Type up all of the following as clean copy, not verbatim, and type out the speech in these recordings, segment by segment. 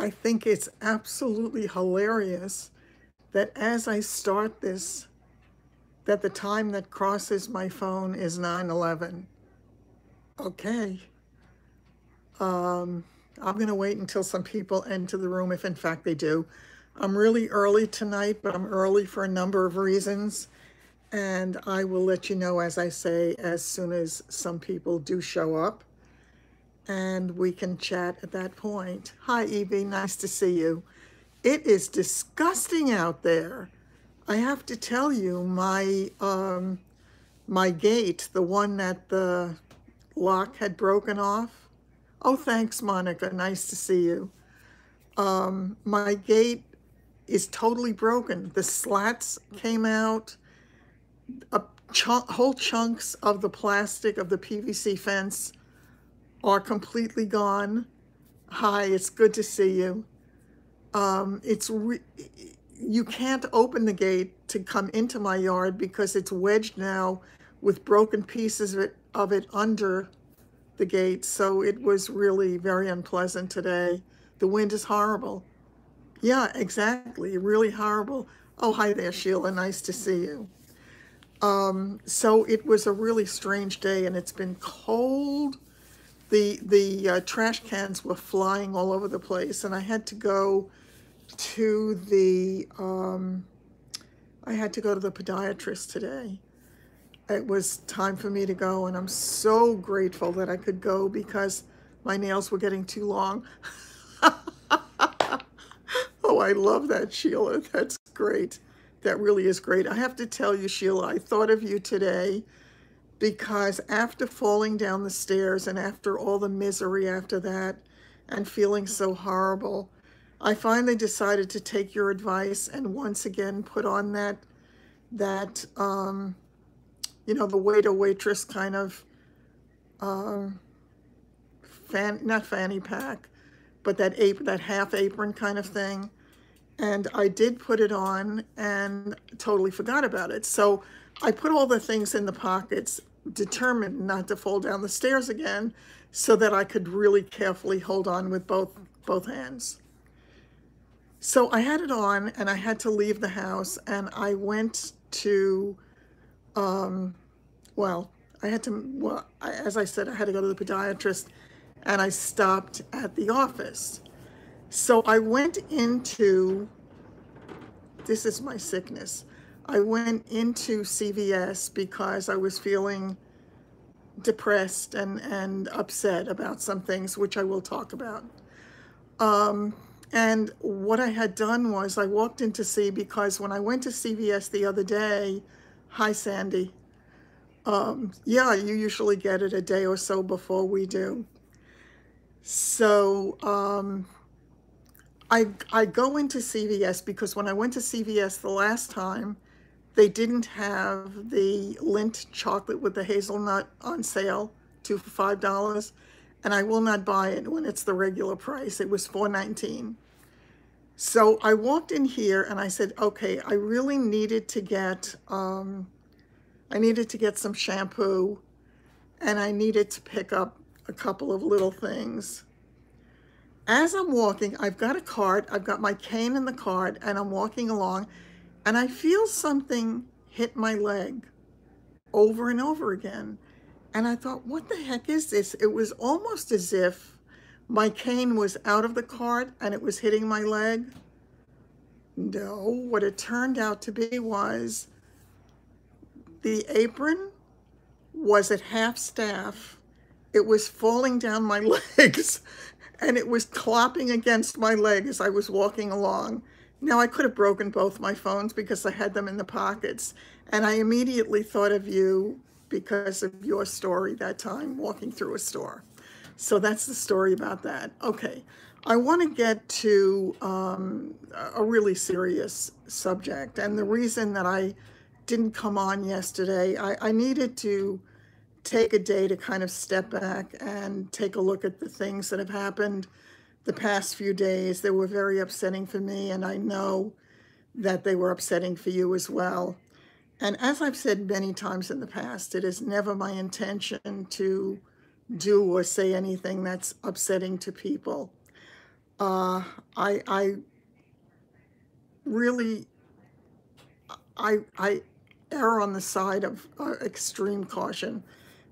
I think it's absolutely hilarious that as I start this, that the time that crosses my phone is 9:11. Okay. I'm going to wait until some people enter the room, if in fact they do. I'm really early tonight, but I'm early for a number of reasons. And I will let you know, as I say, as soon as some people do show up. And we can chat at that point. Hi, Evie. Nice to see you. It is disgusting out there. I have to tell you, my gate, the one that the lock had broken off. Oh, thanks, Monica. Nice to see you. My gate is totally broken. The slats came out. Whole chunks of the plastic of the PVC fence are completely gone. Hi, it's good to see you. You can't open the gate to come into my yard because it's wedged now with broken pieces of it under the gate. So it was really very unpleasant today. The wind is horrible. Yeah, exactly. Really horrible. Oh, hi there, Sheila. Nice to see you. So it was a really strange day, and it's been cold. The trash cans were flying all over the place, and I had to go to the podiatrist today. It was time for me to go, and I'm so grateful that I could go because my nails were getting too long. Oh, I love that, Sheila. That's great. That really is great. I have to tell you, Sheila, I thought of you today because after falling down the stairs and after all the misery after that and feeling so horrible, I finally decided to take your advice and once again put on that the waiter waitress kind of not fanny pack, but that half apron kind of thing. And I did put it on and totally forgot about it. So I put all the things in the pockets, determined not to fall down the stairs again, so that I could really carefully hold on with both hands. So I had it on and I had to leave the house, and I went to, as I said, I had to go to the podiatrist, and I stopped at the office. So I went into, this is my sickness, I went into CVS because I was feeling depressed and upset about some things, which I will talk about. And what I had done was I walked in to see, because when I went to CVS the other day, hi, Sandy. Yeah, you usually get it a day or so before we do. So I go into CVS because when I went to CVS the last time, they didn't have the Lindt chocolate with the hazelnut on sale, 2 for $5, and I will not buy it when it's the regular price. It was $4.19. So I walked in here and I said, okay, I really needed to get some shampoo, and I needed to pick up a couple of little things. As I'm walking, I've got a cart, I've got my cane in the cart, and I'm walking along, and I feel something hit my leg over and over again. And I thought, what the heck is this? It was almost as if my cane was out of the cart and it was hitting my leg. No, what it turned out to be was the apron was at half staff. It was falling down my legs and it was clopping against my leg as I was walking along. Now, I could have broken both my phones because I had them in the pockets, and I immediately thought of you because of your story that time walking through a store. So that's the story about that. Okay, I want to get to a really serious subject, and the reason that I didn't come on yesterday, I needed to take a day to kind of step back and take a look at the things that have happened the past few days. They were very upsetting for me, and I know that they were upsetting for you as well. And as I've said many times in the past, it is never my intention to do or say anything that's upsetting to people. uh, I really, I err on the side of extreme caution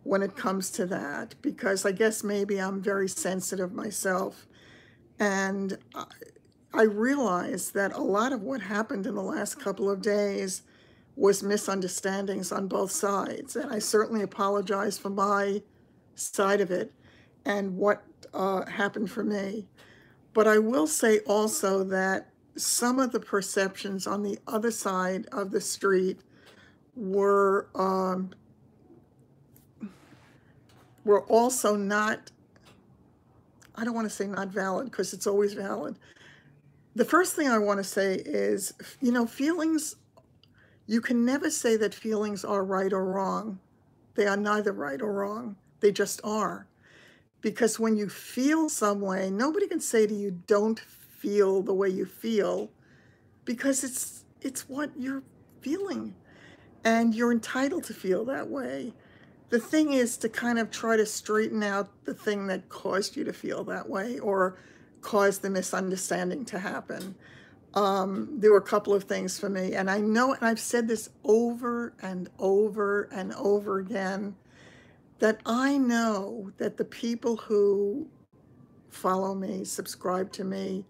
when it comes to that, because I guess maybe I'm very sensitive myself. And I realized that a lot of what happened in the last couple of days was misunderstandings on both sides. And I certainly apologize for my side of it and what happened for me. But I will say also that some of the perceptions on the other side of the street were also not, I don't want to say not valid, because it's always valid. The first thing I want to say is, feelings, you can never say that feelings are right or wrong. They are neither right or wrong. They just are. Because when you feel some way, nobody can say to you, don't feel the way you feel, because it's what you're feeling. And you're entitled to feel that way. The thing is to kind of try to straighten out the thing that caused you to feel that way or caused the misunderstanding to happen. There were a couple of things for me, and I know, and I've said this over and over and over again, that I know that the people who follow me, subscribe to me,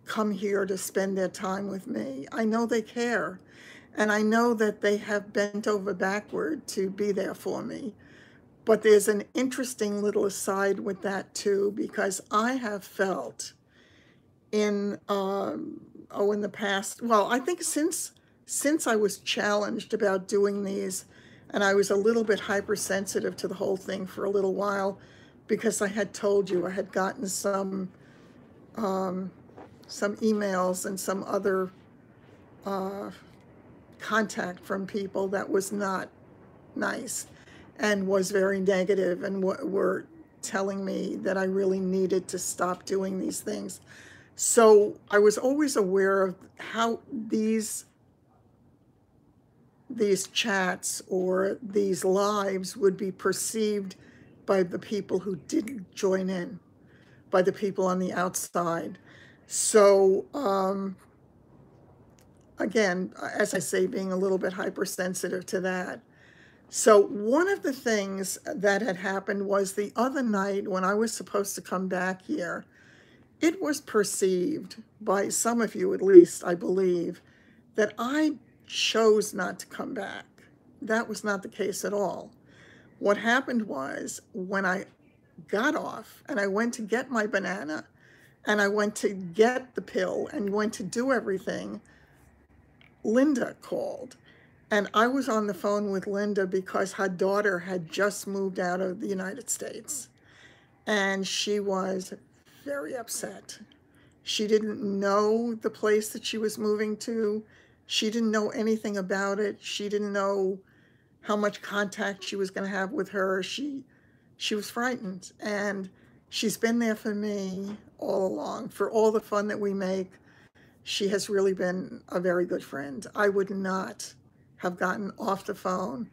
come here to spend their time with me, I know they care. And I know that they have bent over backward to be there for me. But there's an interesting little aside with that too, because I have felt in the past, well, I think since I was challenged about doing these, and I was a little bit hypersensitive to the whole thing for a little while, because I had told you I had gotten some emails and some other contact from people that was not nice and was very negative, and were telling me that I really needed to stop doing these things. So I was always aware of how these chats or these lives would be perceived by the people who didn't join in, by the people on the outside. So again, as I say, being a little bit hypersensitive to that. So one of the things that had happened was the other night when I was supposed to come back here, it was perceived by some of you, at least, I believe, that I chose not to come back. That was not the case at all. What happened was, when I got off and I went to get my banana and I went to get the pill and went to do everything, Linda called. And I was on the phone with Linda because her daughter had just moved out of the United States. And she was very upset. She didn't know the place that she was moving to. She didn't know anything about it. She didn't know how much contact she was going to have with her. She was frightened. And she's been there for me all along, for all the fun that we make. She has really been a very good friend. I would not have gotten off the phone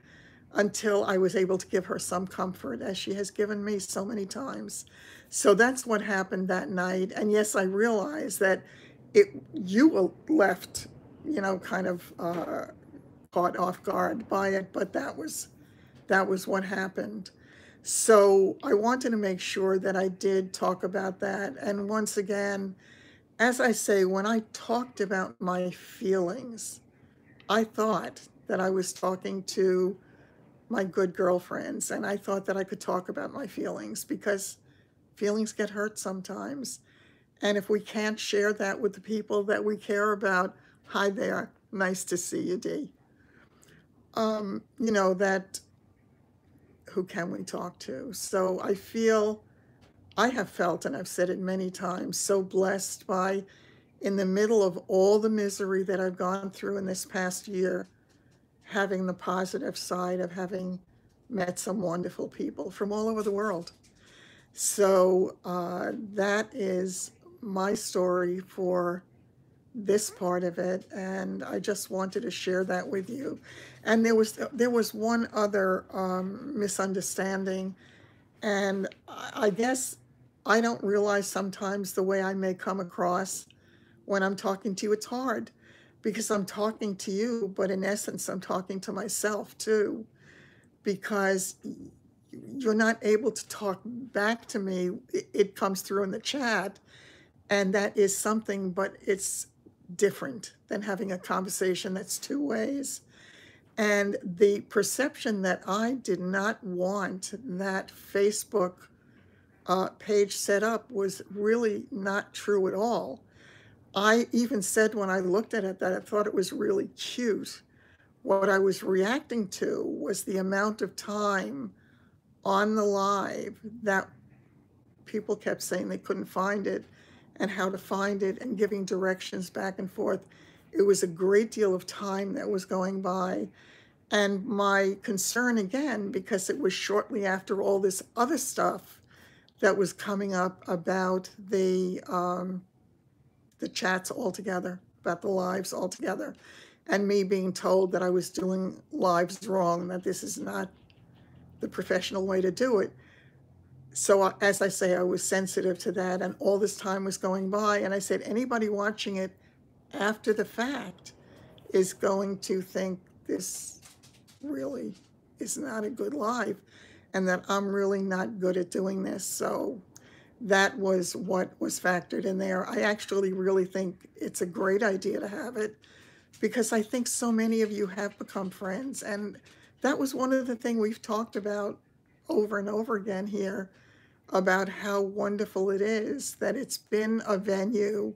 until I was able to give her some comfort, as she has given me so many times. So that's what happened that night. And yes, I realize that you were left, kind of caught off guard by it, but that was what happened. So I wanted to make sure that I did talk about that. And once again, as I say, when I talked about my feelings, I thought that I was talking to my good girlfriends, and I thought that I could talk about my feelings, because feelings get hurt sometimes. And if we can't share that with the people that we care about, hi there, nice to see you, Dee. That, who can we talk to? So I have felt, and I've said it many times, so blessed by, in the middle of all the misery that I've gone through in this past year, having the positive side of having met some wonderful people from all over the world. So that is my story for this part of it, and I just wanted to share that with you. And there was one other misunderstanding, and I guess I don't realize sometimes the way I may come across when I'm talking to you. It's hard because I'm talking to you, but in essence, I'm talking to myself too, because you're not able to talk back to me. It comes through in the chat, and that is something, but it's different than having a conversation that's two ways. And the perception that I did not want that Facebook page set up was really not true at all. I even said when I looked at it that I thought it was really cute. What I was reacting to was the amount of time on the live that people kept saying they couldn't find it and how to find it and giving directions back and forth. It was a great deal of time that was going by. And my concern again, because it was shortly after all this other stuff that was coming up about the chats altogether, about the lives altogether, and me being told that I was doing lives wrong, that this is not the professional way to do it. So as I say, I was sensitive to that, and all this time was going by, and I said, anybody watching it after the fact is going to think this really is not a good live, and that I'm really not good at doing this. So that was what was factored in there. I actually really think it's a great idea to have it, because I think so many of you have become friends, and that was one of the things we've talked about over and over again here, about how wonderful it is that it's been a venue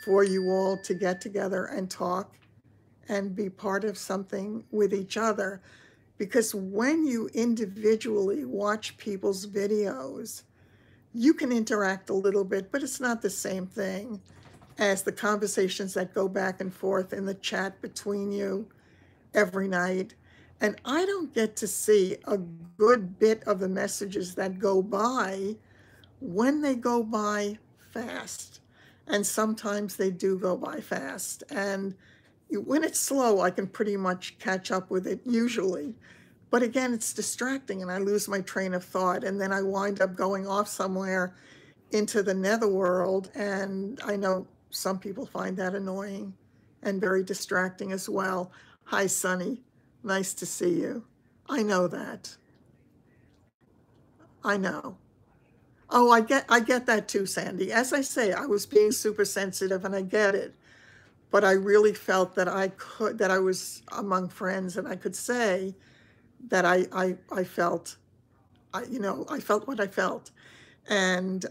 for you all to get together and talk and be part of something with each other. Because when you individually watch people's videos, you can interact a little bit, but it's not the same thing as the conversations that go back and forth in the chat between you every night. And I don't get to see a good bit of the messages that go by when they go by fast. And sometimes they do go by fast. And when it's slow, I can pretty much catch up with it usually. But again, it's distracting and I lose my train of thought. And then I wind up going off somewhere into the netherworld. And I know some people find that annoying and very distracting as well. Hi, Sunny. Nice to see you. I know that. I know. Oh, I get that too, Sandy. As I say, I was being super sensitive and I get it. But I really felt that I was among friends and I could say that I felt, I felt what I felt. And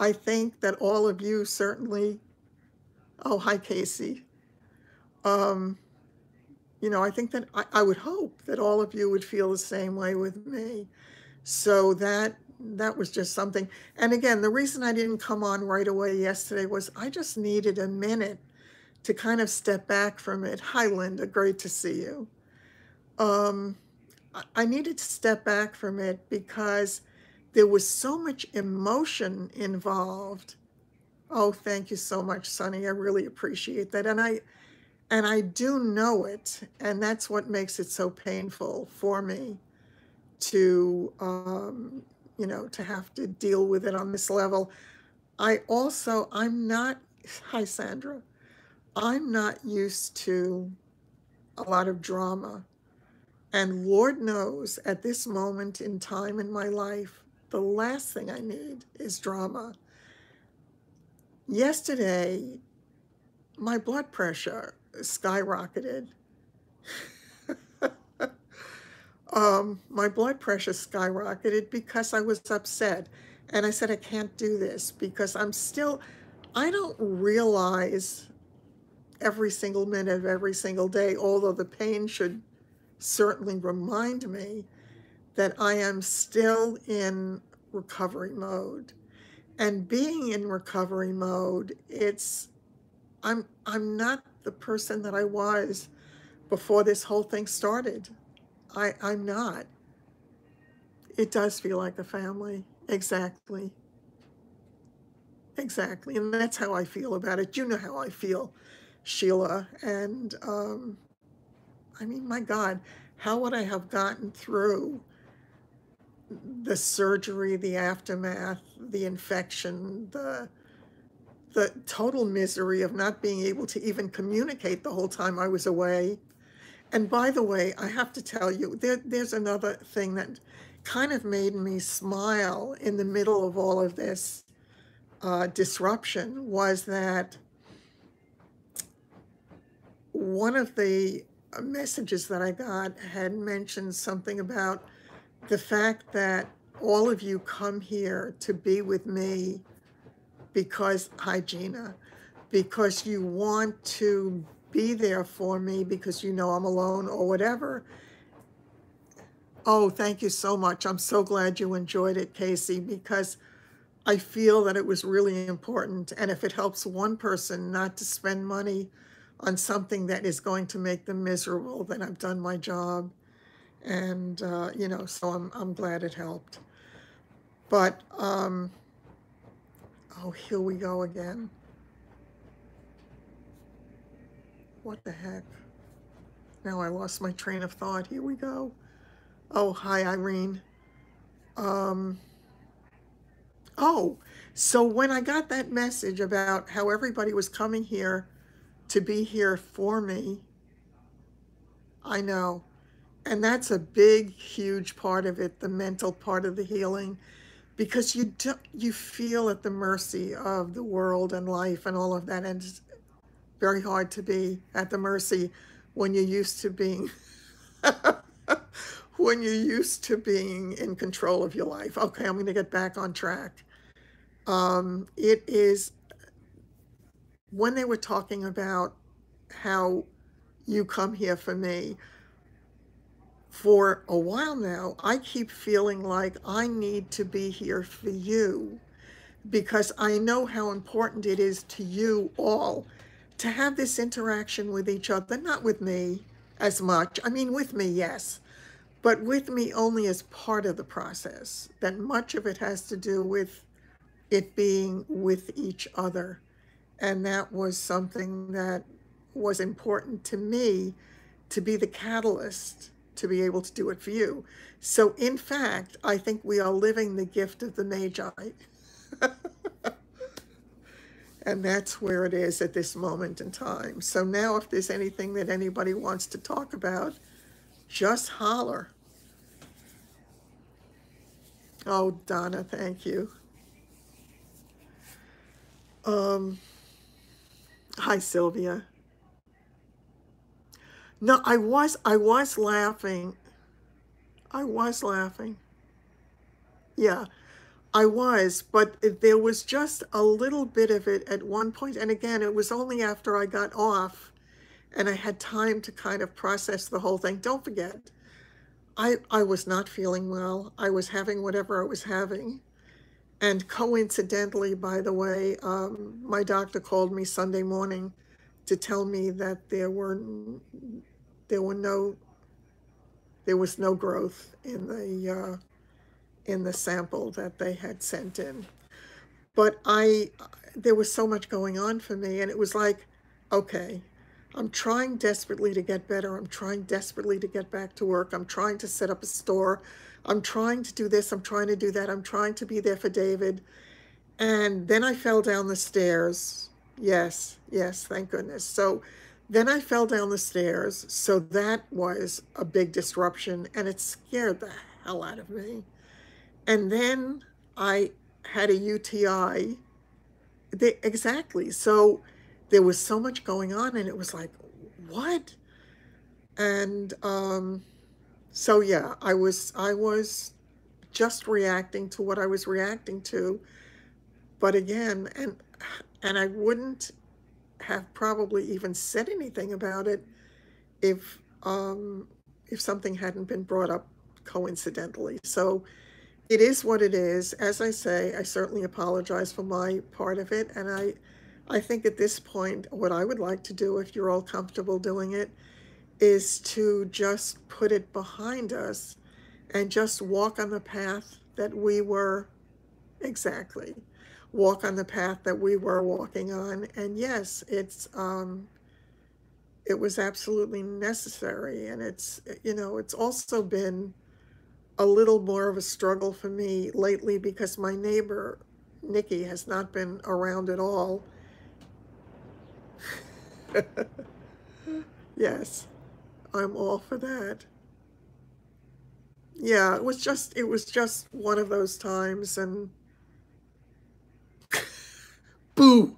I think that all of you certainly, oh, hi, Casey. I think that I would hope that all of you would feel the same way with me. So that was just something. And again, the reason I didn't come on right away yesterday was I just needed a minute to kind of step back from it. Hi, Linda, great to see you. I needed to step back from it because there was so much emotion involved. Oh, thank you so much, Sunny. I really appreciate that. And I do know it, and that's what makes it so painful for me to, to have to deal with it on this level. I'm not, hi, Sandra. I'm not used to a lot of drama. And Lord knows at this moment in time in my life, the last thing I need is drama. Yesterday, my blood pressure skyrocketed. My blood pressure skyrocketed because I was upset. And I said, I can't do this because I don't realize every single minute of every single day, although the pain should certainly remind me that I am still in recovery mode. And being in recovery mode, I'm not the person that I was before this whole thing started. I'm not. It does feel like a family. Exactly. Exactly. And that's how I feel about it. You know how I feel, Sheila. And I mean, my God, how would I have gotten through the surgery, the aftermath, the infection, the total misery of not being able to even communicate the whole time I was away. And by the way, I have to tell you, there's another thing that kind of made me smile in the middle of all of this disruption, was that one of the messages that I got had mentioned something about the fact that all of you come here to be with me because, hi Gina, because you want to be there for me because you know I'm alone or whatever. Oh, thank you so much. I'm so glad you enjoyed it, Casey, because I feel that it was really important. And if it helps one person not to spend money on something that is going to make them miserable, then I've done my job. And, you know, so I'm glad it helped. But, oh, here we go again. What the heck? Now I lost my train of thought. Here we go. Oh, hi, Irene. Oh, so when I got that message about how everybody was coming here to be here for me, I know. And that's a big, huge part of it, the mental part of the healing, because you feel at the mercy of the world and life and all of that. And it's very hard to be at the mercy when you're used to being when you're used to being in control of your life. Okay, I'm going to get back on track. It is when they were talking about how you come here for me, for a while now, I keep feeling like I need to be here for you because I know how important it is to you all to have this interaction with each other, not with me as much. I mean, with me, yes, but with me only as part of the process. That much of it has to do with it being with each other. And that was something that was important to me, to be the catalyst to be able to do it for you. So in fact, I think we are living the gift of the Magi. And that's where it is at this moment in time. So now if there's anything that anybody wants to talk about, just holler. Oh, Donna, thank you. Hi, Sylvia. No, I was laughing. I was laughing. Yeah, I was, but there was just a little bit of it at one point. And again, it was only after I got off and I had time to kind of process the whole thing. Don't forget, I was not feeling well. I was having whatever I was having. And coincidentally, by the way, my doctor called me Sunday morning to tell me that there was no growth in the sample that they had sent in. But there was so much going on for me, and it was like, okay, I'm trying desperately to get better. I'm trying desperately to get back to work. I'm trying to set up a store. I'm trying to do this. I'm trying to do that. I'm trying to be there for David. And then I fell down the stairs. Yes, yes, thank goodness. So then I fell down the stairs. So that was a big disruption, and it scared the hell out of me. And then I had a UTI. Exactly. So there was so much going on, and it was like, what? And so yeah, I was just reacting to what I was reacting to. But again, and I wouldn't have probably even said anything about it if something hadn't been brought up coincidentally. So it is what it is. As I say, I certainly apologize for my part of it. And I think at this point, what I would like to do, if you're all comfortable doing it, is to just put it behind us and just walk on the path that we were, exactly, walk on the path that we were walking on. And yes, it was absolutely necessary. And it's, you know, it's also been a little more of a struggle for me lately because my neighbor, Nikki, has not been around at all. Yes, I'm all for that. Yeah, it was just one of those times and boo.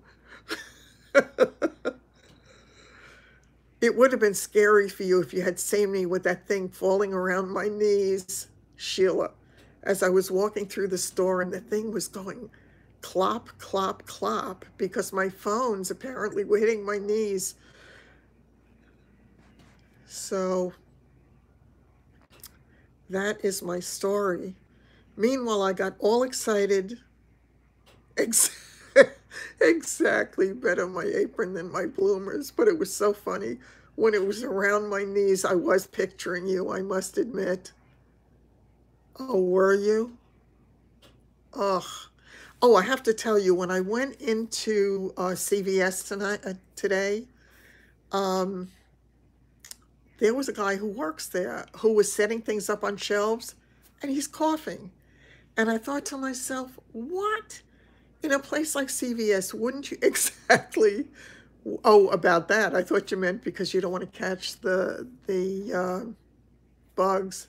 It would have been scary for you if you had seen me with that thing falling around my knees, Sheila, as I was walking through the store and the thing was going clop, clop, clop because my phones apparently were hitting my knees. So that is my story. Meanwhile, I got all excited. Ex- exactly, better my apron than my bloomers, but it was so funny. When it was around my knees, I was picturing you, I must admit. Oh, were you? Ugh. Oh, I have to tell you, when I went into CVS today, um, there was a guy who works there who was setting things up on shelves, and he's coughing. And I thought to myself, what? In a place like CVS, wouldn't you exactly? Oh, about that, I thought you meant because you don't want to catch the bugs.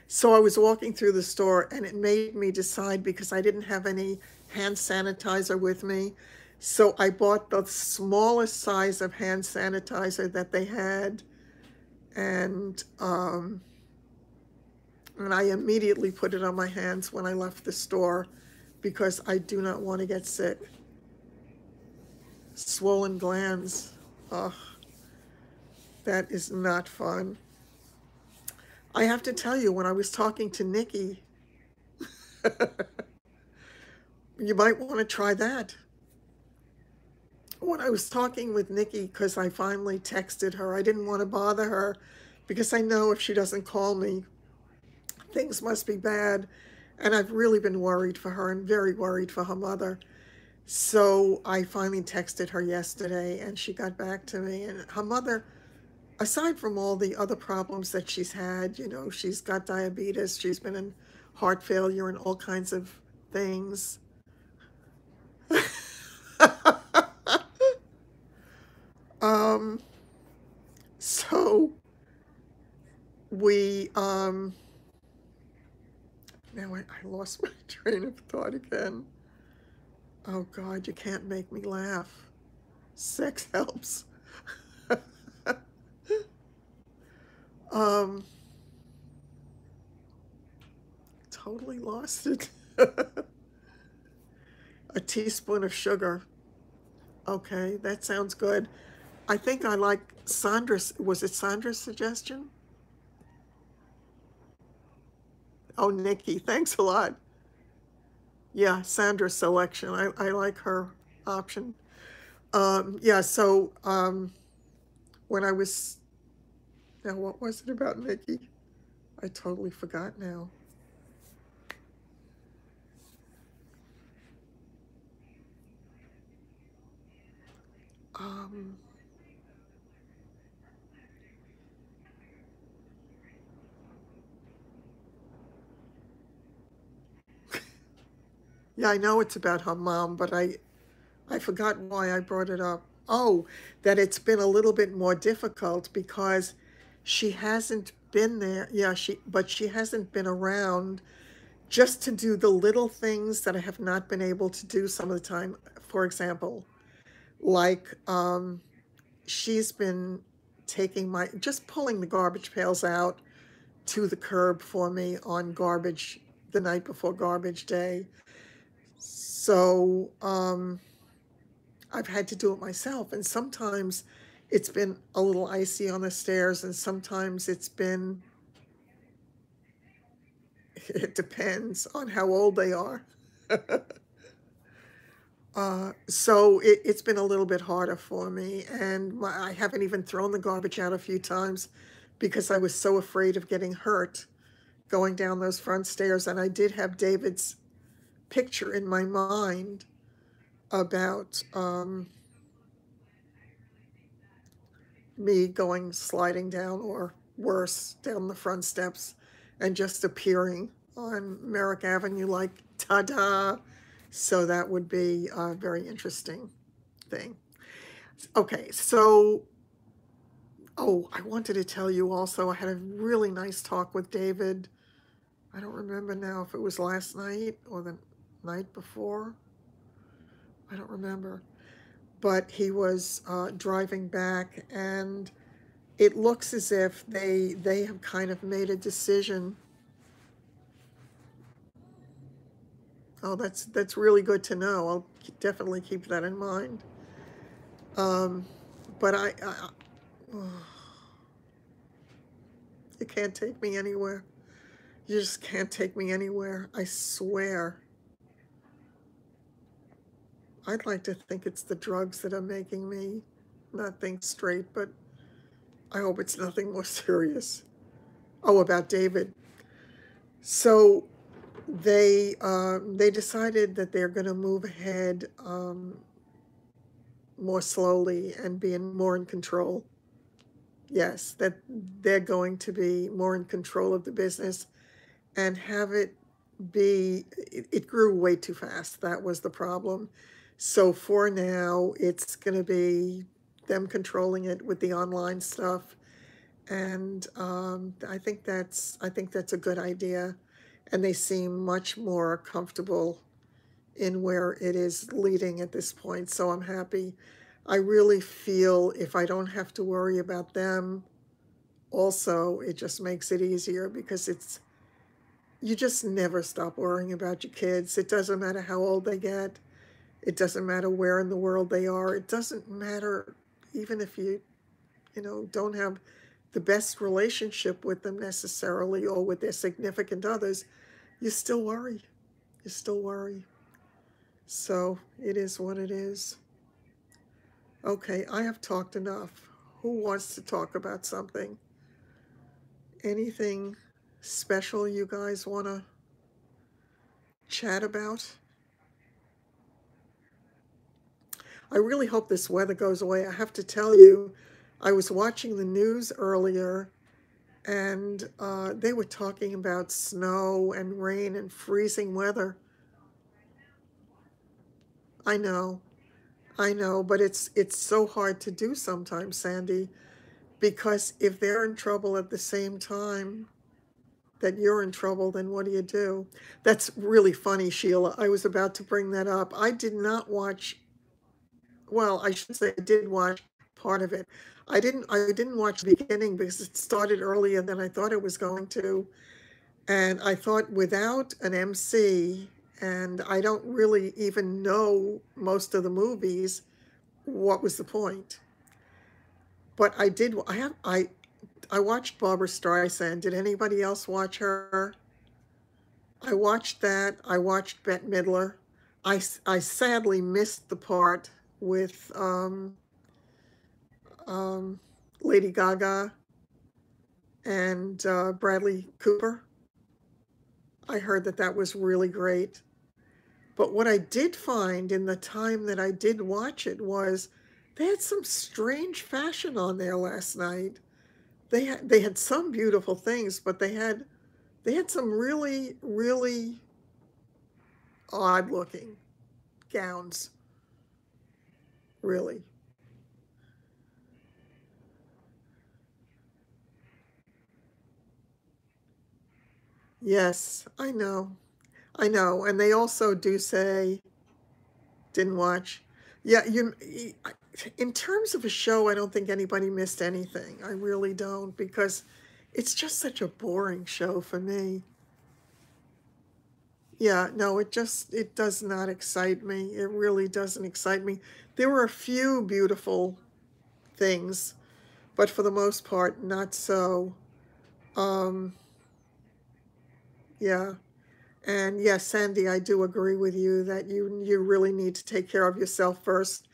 So I was walking through the store and it made me decide because I didn't have any hand sanitizer with me. So I bought the smallest size of hand sanitizer that they had, and and I immediately put it on my hands when I left the store because I do not want to get sick. Swollen glands. Ugh, that is not fun. I have to tell you, when I was talking to Nikki, you might want to try that. When I was talking with Nikki, because I finally texted her, I didn't want to bother her because I know if she doesn't call me, things must be bad. And I've really been worried for her and very worried for her mother. So I finally texted her yesterday and she got back to me. And her mother, aside from all the other problems that she's had, she's got diabetes, she's been in heart failure and all kinds of things. um, so we, now I lost my train of thought again. Oh God, you can't make me laugh. Sex helps. um, totally lost it. A teaspoon of sugar. Okay, that sounds good. I think I like Sandra's, was it Sandra's suggestion? Oh, Nikki, thanks a lot. Yeah, Sandra's selection. I like her option. Yeah, so when I was, now what was it about Nikki? I totally forgot now. Um, yeah, I know it's about her mom, but I forgot why I brought it up. Oh, that it's been a little bit more difficult because she hasn't been there. Yeah, but she hasn't been around just to do the little things that I have not been able to do some of the time. For example, like she's been just pulling the garbage pails out to the curb for me on garbage, the night before garbage day. So I've had to do it myself. And sometimes it's been a little icy on the stairs, and sometimes it depends on how old they are. So it's been a little bit harder for me. And I haven't even thrown the garbage out a few times because I was so afraid of getting hurt going down those front stairs. And I did have David's picture in my mind about me sliding down, or worse, down the front steps and just appearing on Merrick Avenue like ta-da. So that would be a very interesting thing. Okay, so, oh, I wanted to tell you also, I had a really nice talk with David. I don't remember now if it was last night or the night before. I don't remember. But he was driving back, and it looks as if they have kind of made a decision. Oh, that's really good to know. I'll definitely keep that in mind. Um, but oh, you can't take me anywhere. You just can't take me anywhere. I swear. I'd like to think it's the drugs that are making me not think straight, but I hope it's nothing more serious. Oh, about David. So they decided that they're going to move ahead more slowly and be more in control. Yes, that they're going to be more in control of the business and have it be, it grew way too fast. That was the problem. So for now, it's going to be them controlling it with the online stuff. And I think that's a good idea. And they seem much more comfortable in where it is leading at this point. So I'm happy. I really feel if I don't have to worry about them, also, it just makes it easier because you just never stop worrying about your kids. It doesn't matter how old they get. It doesn't matter where in the world they are. It doesn't matter even if you don't have the best relationship with them necessarily or with their significant others. You still worry. You still worry. So it is what it is. Okay, I have talked enough. Who wants to talk about something? Anything special you guys want to chat about? I really hope this weather goes away. I have to tell you, I was watching the news earlier, and they were talking about snow and rain and freezing weather. I know, I know, but it's so hard to do sometimes, Sandy, because if they're in trouble at the same time that you're in trouble, then what do you do? That's really funny, Sheila. I was about to bring that up. I did not watch, well, I should say I did watch part of it. I didn't watch the beginning because it started earlier than I thought it was going to. And I thought without an MC, and I don't really even know most of the movies, what was the point? But I did I watched Barbara Streisand. Did anybody else watch her? I watched that. I watched Bette Midler. I sadly missed the part with um, Lady Gaga and Bradley Cooper. I heard that that was really great. But what I did find in the time that I did watch it was they had some strange fashion on there last night. They had some beautiful things, but they had some really, really odd looking gowns, really. Yes, I know. I know. And they also do say, didn't watch. Yeah, in terms of a show, I don't think anybody missed anything. I really don't because it's just such a boring show for me. Yeah, no, it does not excite me. It really doesn't excite me. There were a few beautiful things, but for the most part, not so. Um, yeah. And yes, Sandy, I do agree with you that you really need to take care of yourself first,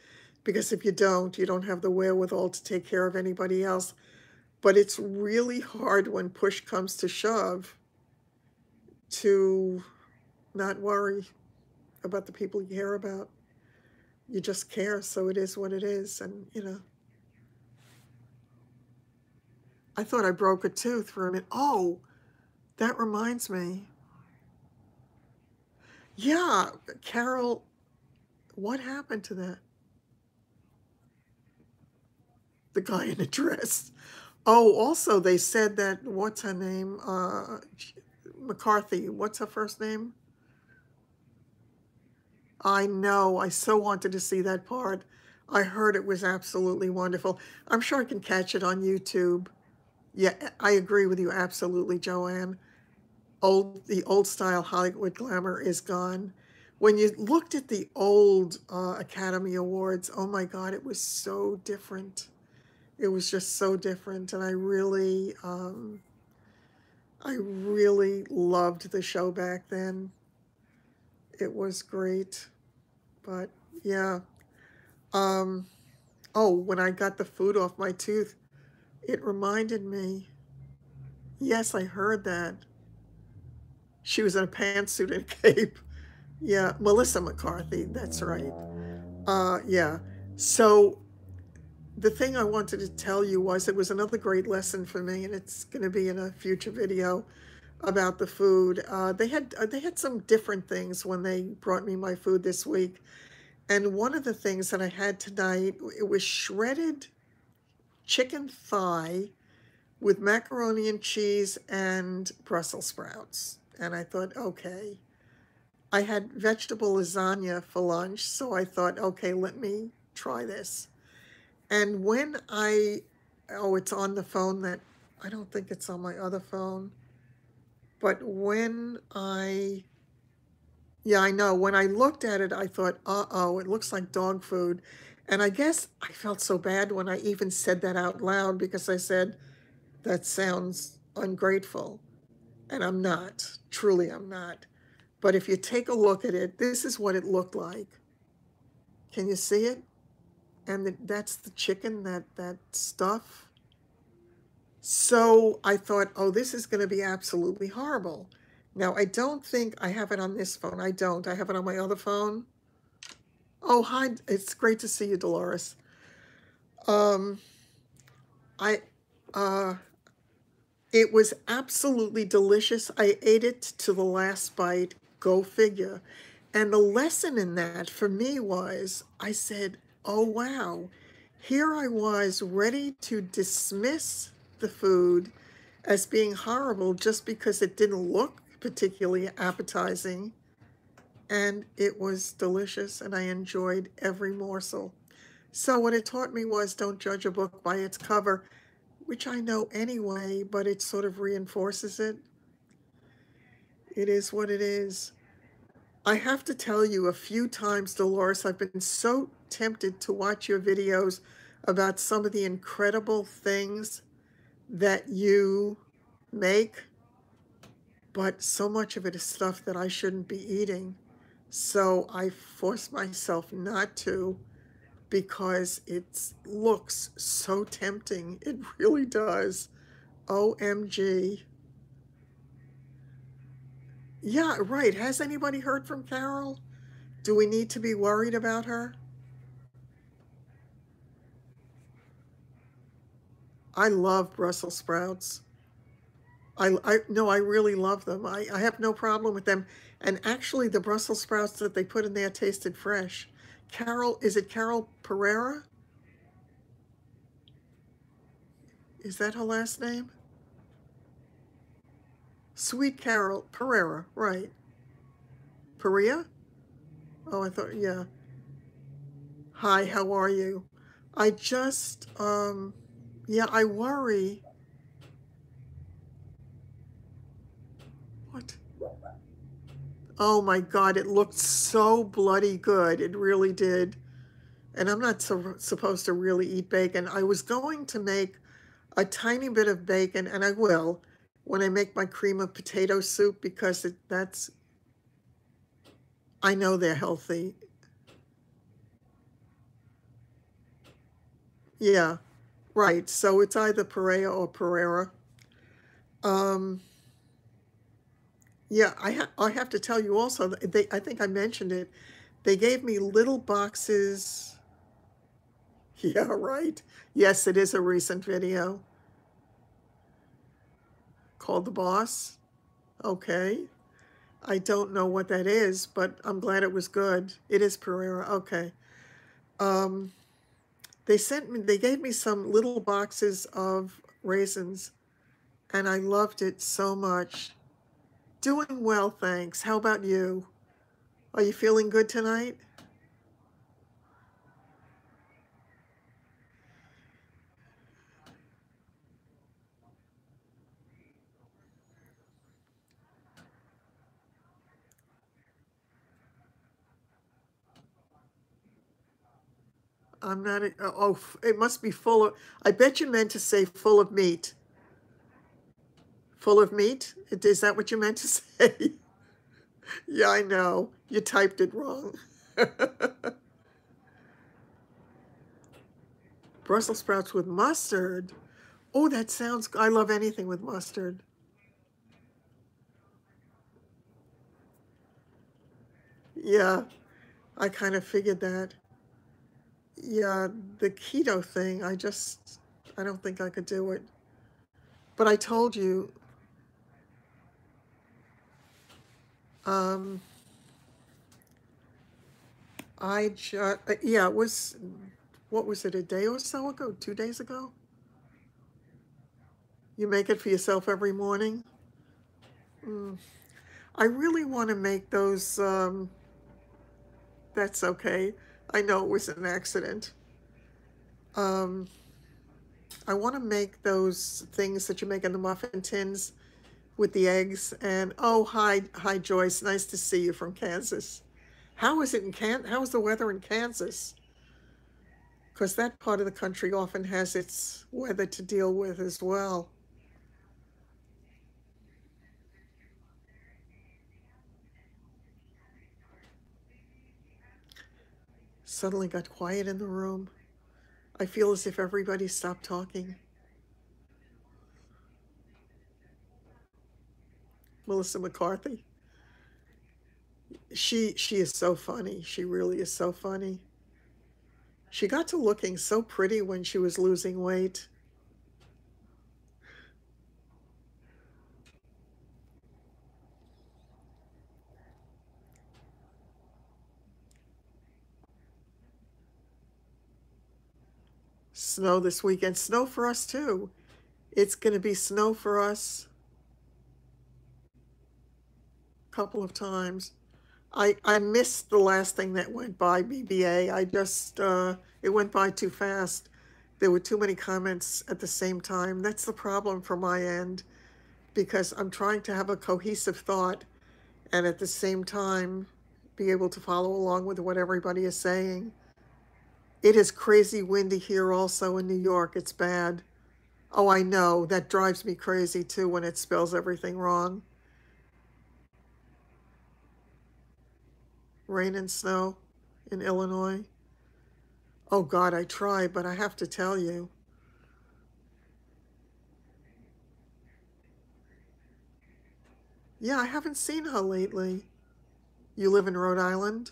because if you don't have the wherewithal to take care of anybody else. But it's really hard when push comes to shove to not worry about the people you care about. You just care, so it is what it is. And I thought I broke a tooth for a minute. Oh, That reminds me. Yeah, Carol, what happened to that? The guy in a dress. Oh, also they said that, what's her name? McCarthy. What's her first name? I know. I so wanted to see that part. I heard it was absolutely wonderful. I'm sure I can catch it on YouTube. Yeah, I agree with you absolutely, Joanne. The old style Hollywood glamour is gone. When you looked at the old Academy Awards, oh my God, it was so different. It was just so different, and I really loved the show back then. It was great, but yeah. Um, oh, when I got the food off my tooth, it reminded me. Yes, I heard that. She was in a pantsuit and a cape. Yeah, Melissa McCarthy, that's right. Yeah. So the thing I wanted to tell you was it was another great lesson for me, and it's going to be in a future video about the food. They had some different things when they brought me my food this week, and one of the things that I had tonight, it was shredded chicken thigh with macaroni and cheese and Brussels sprouts. And I thought, okay. I had vegetable lasagna for lunch, so I thought, okay, let me try this. And oh, it's on the phone that, I don't think it's on my other phone. But yeah, I know, when I looked at it, I thought, uh-oh, it looks like dog food. And I guess I felt so bad when I even said that out loud because I said, that sounds ungrateful. And I'm not. Truly, I'm not. But if you take a look at it, this is what it looked like. Can you see it? And that's the chicken, that stuff. So I thought, oh, this is going to be absolutely horrible. Now, I don't think I have it on this phone. I don't. I have it on my other phone. Oh, hi. It's great to see you, Dolores. Um, I, uh, it was absolutely delicious. I ate it to the last bite. Go figure. And the lesson in that for me was, I said, oh, wow. Here I was ready to dismiss the food as being horrible just because it didn't look particularly appetizing. And it was delicious, and I enjoyed every morsel. So what it taught me was, don't judge a book by its cover, which I know anyway, but it sort of reinforces it. It is what it is. I have to tell you, a few times, Dolores, I've been so tempted to watch your videos about some of the incredible things that you make, but so much of it is stuff that I shouldn't be eating. So I force myself not to, because it looks so tempting. It really does. OMG. Yeah, right. Has anybody heard from Carol? Do we need to be worried about her? I love Brussels sprouts. No, I really love them. I have no problem with them. And actually, the Brussels sprouts that they put in there tasted fresh. Carol, is it Carol Pereira? Is that her last name? Sweet Carol Pereira, right. Perea? Oh, I thought, yeah. Hi, how are you? I just, yeah, I worry. What? Oh my God, it looked so bloody good. It really did. And I'm not supposed to really eat bacon. I was going to make a tiny bit of bacon, and I will, when I make my cream of potato soup, because I know they're healthy. Yeah, right. So it's either Perea or Pereira. Um, yeah, I have to tell you also, I think I mentioned it. They gave me little boxes. Yeah, right. Yes, it is a recent video called The Boss. Okay. I don't know what that is, but I'm glad it was good. It is Pereira. Okay. Um, they gave me some little boxes of raisins, and I loved it so much. Doing well, thanks. How about you? Are you feeling good tonight? I'm not, it must be full of, I bet you meant to say full of meat. Full of meat? Is that what you meant to say? Yeah, I know. You typed it wrong. Brussels sprouts with mustard. Oh, that sounds, I love anything with mustard. Yeah, I kind of figured that. Yeah, the keto thing, I don't think I could do it. But I told you, um, yeah, it was, what was it, a day or so ago? 2 days ago? You make it for yourself every morning? Mm. I really want to make those, that's okay. I know it was an accident. Um, I want to make those things that you make in the muffin tins with the eggs. And oh, hi, Joyce. Nice to see you from Kansas. How is it in How is the weather in Kansas? Because that part of the country often has its weather to deal with as well. Suddenly got quiet in the room. I feel as if everybody stopped talking. Melissa McCarthy. She is so funny. She really is so funny. She got to looking so pretty when she was losing weight. Snow this weekend. Snow for us too. It's going to be snow for us a couple of times. I missed the last thing that went by BBA. It went by too fast. There were too many comments at the same time. That's the problem from my end because I'm trying to have a cohesive thought and at the same time be able to follow along with what everybody is saying. It is crazy windy here also in New York. It's bad. Oh, I know. That drives me crazy too when it spells everything wrong. Rain and snow in Illinois. Oh God, I try, but I have to tell you. Yeah, I haven't seen her lately. You live in Rhode Island?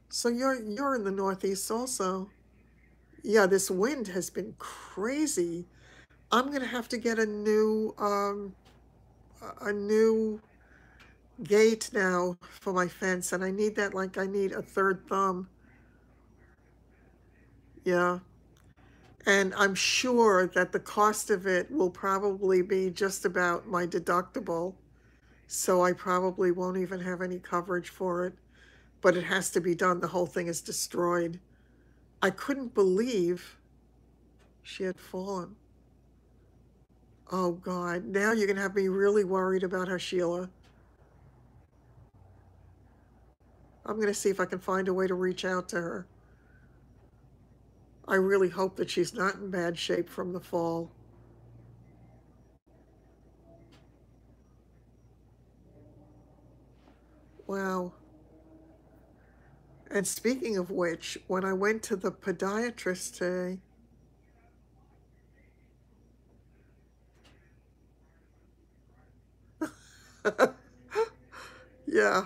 So you're in the Northeast also. Yeah, this wind has been crazy. I'm gonna have to get a new gate now for my fence, and I need that like I need a third thumb. Yeah. And I'm sure that the cost of it will probably be just about my deductible. So I probably won't even have any coverage for it. But it has to be done. The whole thing is destroyed. I couldn't believe she had fallen. Oh God. Now you're gonna have me really worried about her, Sheila. I'm gonna see if I can find a way to reach out to her. I really hope that she's not in bad shape from the fall. Wow. And speaking of which, when I went to the podiatrist today, yeah,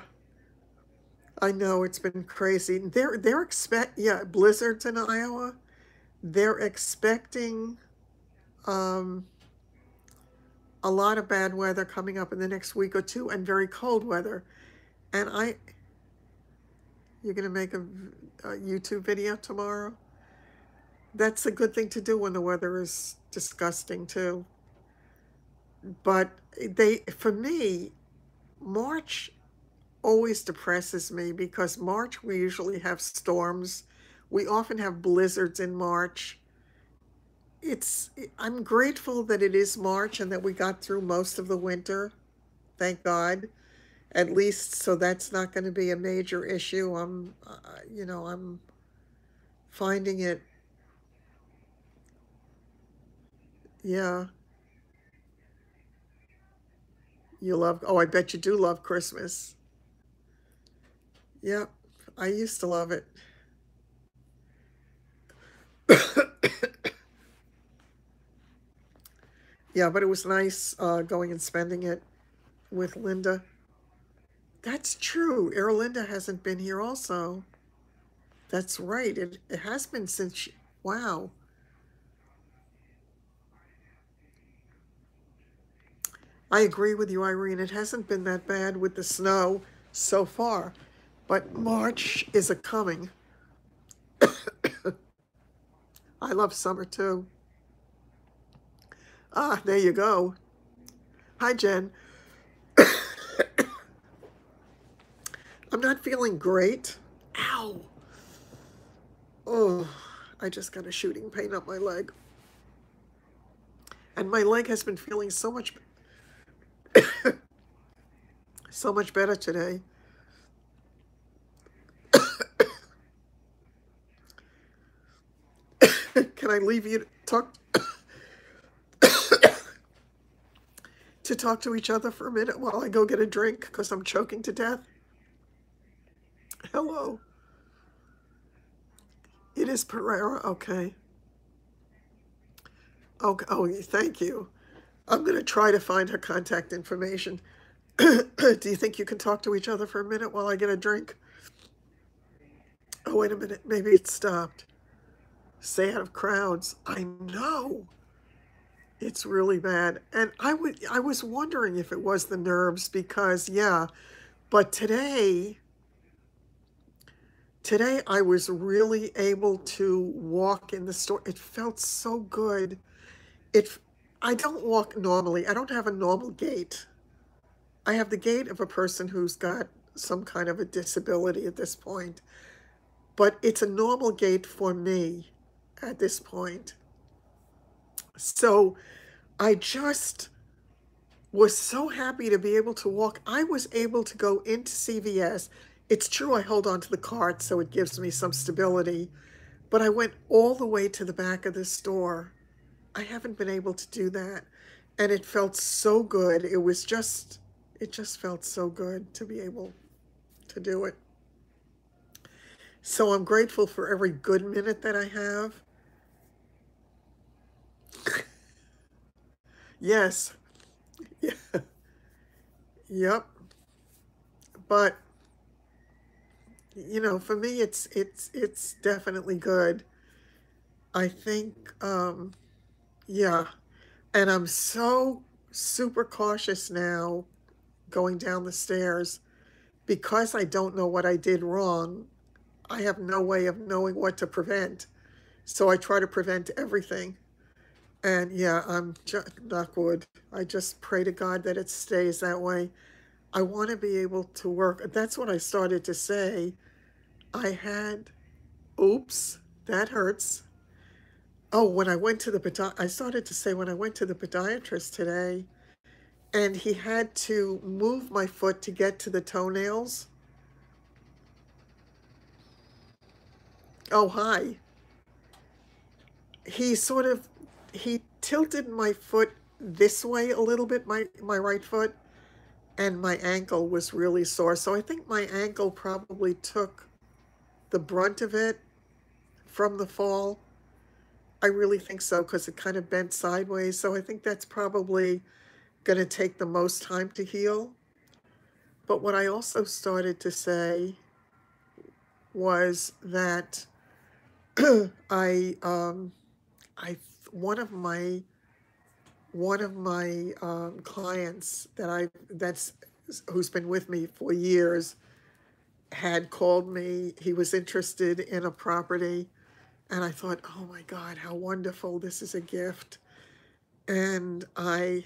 I know it's been crazy. They're blizzards in Iowa. They're expecting um a lot of bad weather coming up in the next week or two and very cold weather. And you're going to make a YouTube video tomorrow? That's a good thing to do when the weather is disgusting too. But for me, March always depresses me because March we usually have storms. We often have blizzards in March. I'm grateful that it is March and that we got through most of the winter. Thank God. At least, so that's not going to be a major issue. I'm finding it, yeah. Oh, I bet you do love Christmas. Yep, I used to love it. Yeah, but it was nice going and spending it with Linda. That's true. Erlinda hasn't been here also. That's right. It has been since wow. I agree with you, Irene. It hasn't been that bad with the snow so far, but March is a coming. I love summer too. Ah, there you go. Hi, Jen. I'm not feeling great. Ow. Oh, I just got a shooting pain up my leg. And my leg has been feeling so much better today. Can I leave you to talk to each other for a minute while I go get a drink because I'm choking to death? Hello. It is Pereira. Okay. Okay. Oh, thank you. I'm going to try to find her contact information. Do you think you can talk to each other for a minute while I get a drink? Oh, wait a minute. Maybe it stopped. Stay out of crowds. I know. It's really bad. And I was wondering if it was the nerves because, yeah. But today I was really able to walk in the store. It felt so good. I don't walk normally. I don't have a normal gait. I have the gait of a person who's got some kind of a disability at this point. But it's a normal gait for me at this point. So I just was so happy to be able to walk. I was able to go into CVS. It's true I hold on to the cart so it gives me some stability, but I went all the way to the back of the store. I haven't been able to do that. And it felt so good. It just felt so good to be able to do it. So I'm grateful for every good minute that I have. Yes. Yeah. Yep. But for me it's definitely good. I think yeah. And I'm so super cautious now going down the stairs because I don't know what I did wrong. I have no way of knowing what to prevent. So I try to prevent everything. And yeah, I'm just, knock wood. I just pray to God that it stays that way. I want to be able to work. That's what I started to say. I had, oops, that hurts. Oh, when I went to I started to say when I went to the podiatrist today, and he had to move my foot to get to the toenails. Oh, hi. He sort of, he tilted my foot this way a little bit, my right foot, and my ankle was really sore. So I think my ankle probably took the brunt of it from the fall. I really think so because it kind of bent sideways. So I think that's probably going to take the most time to heal. But what I also started to say was that I, I, one of my one of my clients who's been with me for years had called me. He was interested in a property, and I thought, oh my God, how wonderful! This is a gift. And oh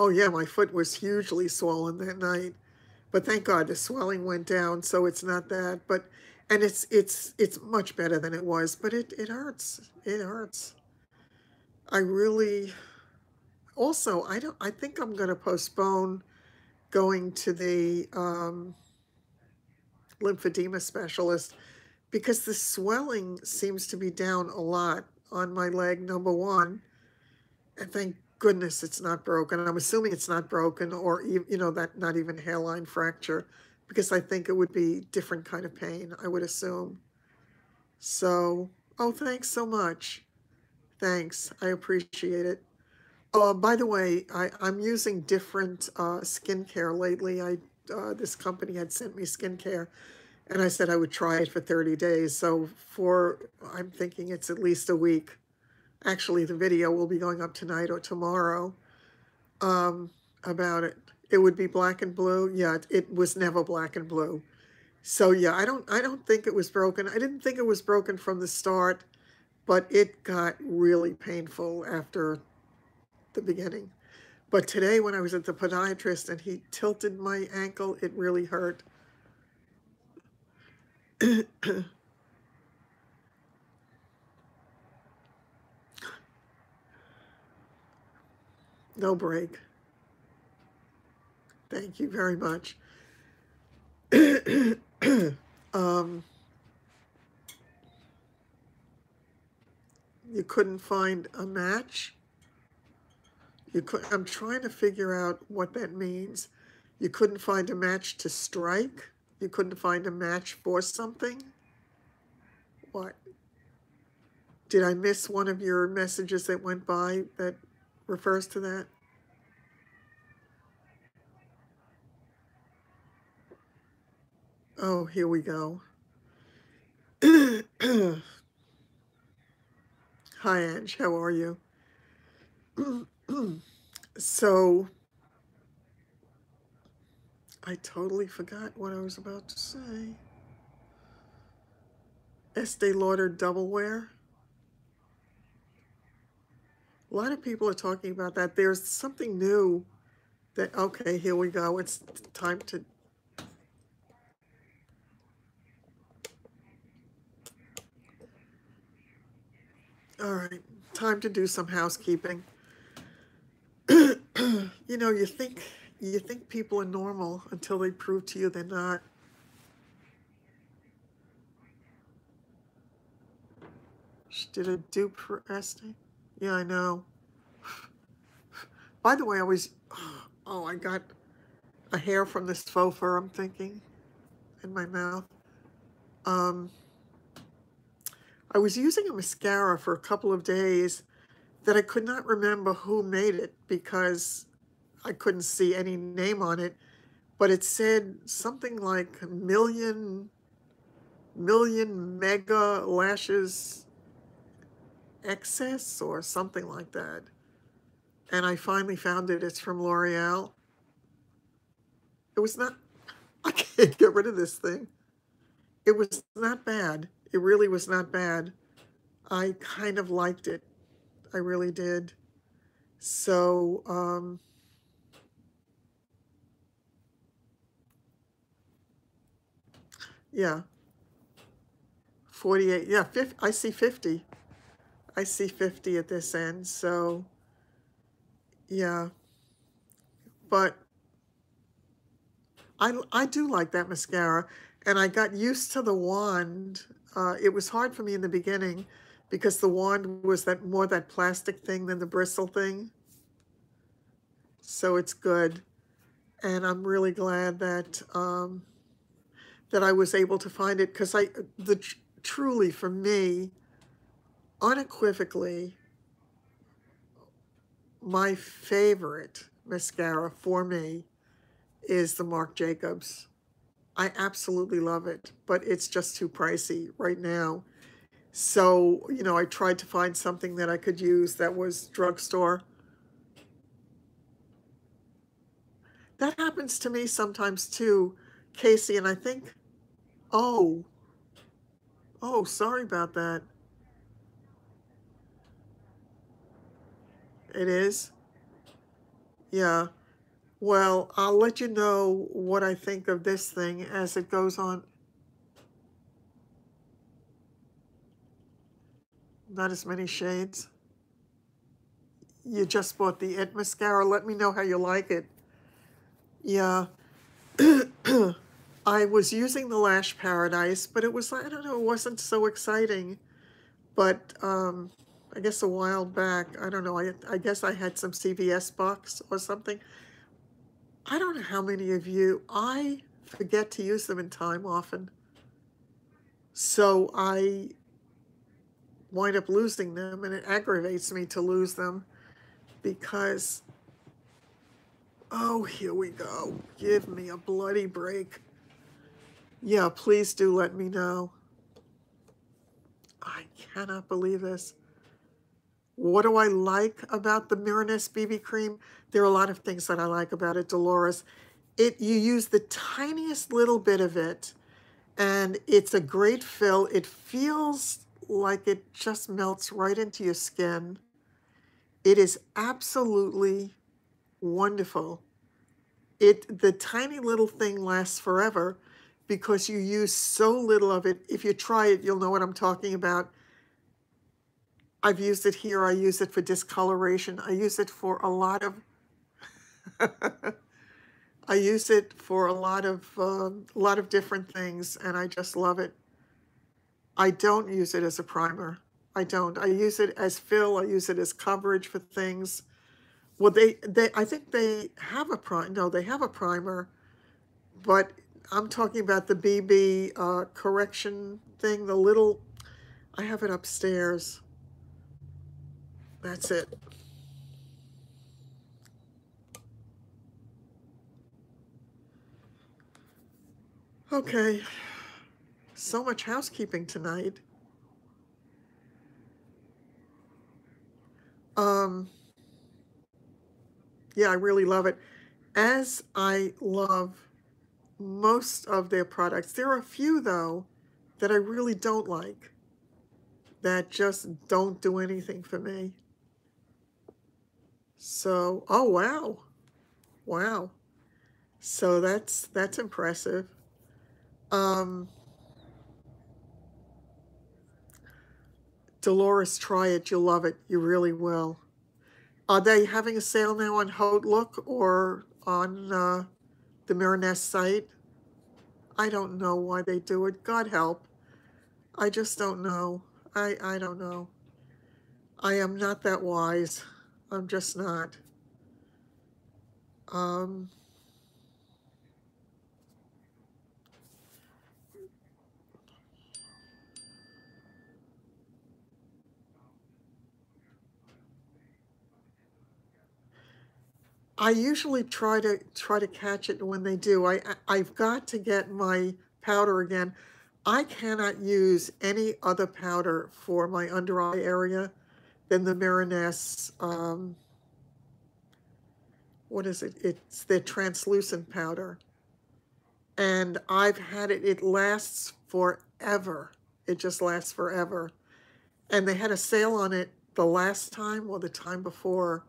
yeah, my foot was hugely swollen that night. But thank God the swelling went down, so it's not that. But and it's much better than it was, but it hurts. It hurts. I really also I think I'm going to postpone going to the lymphedema specialist because the swelling seems to be down a lot on my leg, number one. And thank goodness it's not broken. I'm assuming it's not broken, or that not even hairline fracture, because I think it would be different kind of pain, I would assume. So, oh, thanks so much. Thanks. I appreciate it. By the way, I'm using different skincare lately. This company had sent me skincare, and I said I would try it for 30 days. So I'm thinking it's at least a week. Actually, the video will be going up tonight or tomorrow about it. It would be black and blue. Yeah, it was never black and blue. So yeah, I don't think it was broken. I didn't think it was broken from the start, but it got really painful after the beginning. But today when I was at the podiatrist and he tilted my ankle, it really hurt. No break. Thank you very much. You couldn't find a match? I'm trying to figure out what that means. You couldn't find a match to strike? You couldn't find a match for something? What? Did I miss one of your messages that went by that refers to that? Oh, here we go. Hi, Ange. How are you? So, I totally forgot what I was about to say. Estee Lauder double wear. A lot of people are talking about that. There's something new that, okay, here we go. It's time to... All right, time to do some housekeeping. You think people are normal until they prove to you they're not. She did a dupe for Estee. Yeah, I know. By the way, I got a hair from this faux fur, I'm thinking, in my mouth. I was using a mascara for a couple of days that I could not remember who made it because I couldn't see any name on it, but it said something like million mega lashes excess or something like that. And I finally found it. It's from L'Oreal. It was not, I can't get rid of this thing. It was not bad. It really was not bad. I kind of liked it. I really did. So, yeah, 48. Yeah, 50, I see 50. I see 50 at this end. So, yeah. But I do like that mascara. And I got used to the wand. It was hard for me in the beginning because the wand was more that plastic thing than the bristle thing. So it's good. And I'm really glad that that I was able to find it because truly for me, unequivocally, my favorite mascara for me is the Marc Jacobs. I absolutely love it, but it's just too pricey right now. So, you know, I tried to find something that I could use that was drugstore. That happens to me sometimes too, Casey, and I think, oh, oh, sorry about that. It is? Yeah. Well, I'll let you know what I think of this thing as it goes on. Not as many shades. You just bought the It mascara. Let me know how you like it. Yeah. I was using the Lash Paradise, but it was, I don't know, it wasn't so exciting. But I guess a while back, I don't know, I guess I had some CVS bucks or something. I don't know how many of you, I forget to use them in time often. So I wind up losing them, and it aggravates me to lose them because, oh, here we go. Give me a bloody break. Yeah, please do let me know. I cannot believe this. What do I like about the Miraness BB cream? There are a lot of things that I like about it, Dolores. You use the tiniest little bit of it, and it's a great fill. It feels like it just melts right into your skin. It is absolutely wonderful. The tiny little thing lasts forever because you use so little of it. If you try it, you'll know what I'm talking about. I've used it here. I use it for discoloration. I use it for a lot of I use it for a lot of different things, and I just love it. I don't use it as a primer. I don't. I use it as fill. I use it as coverage for things. Well, I think they have a primer. No, they have a primer, but I'm talking about the BB correction thing. The little, I have it upstairs. That's it. Okay, so much housekeeping tonight. Um, yeah, I really love it. As I love most of their products, there are a few though that I really don't like, that just don't do anything for me. So, oh wow, wow. So that's impressive. Um, Dolores, try it. You'll love it. You really will. Are they having a sale now on Haute Look or on the Miraness site? I don't know why they do it. God help. I just don't know. I don't know. I am not that wise. I'm just not. Um, I usually try to catch it when they do. I've got to get my powder again. I cannot use any other powder for my under eye area than the Miraness. What is it? It's the translucent powder, and I've had it. It lasts forever. It just lasts forever. And they had a sale on it the last time or the time before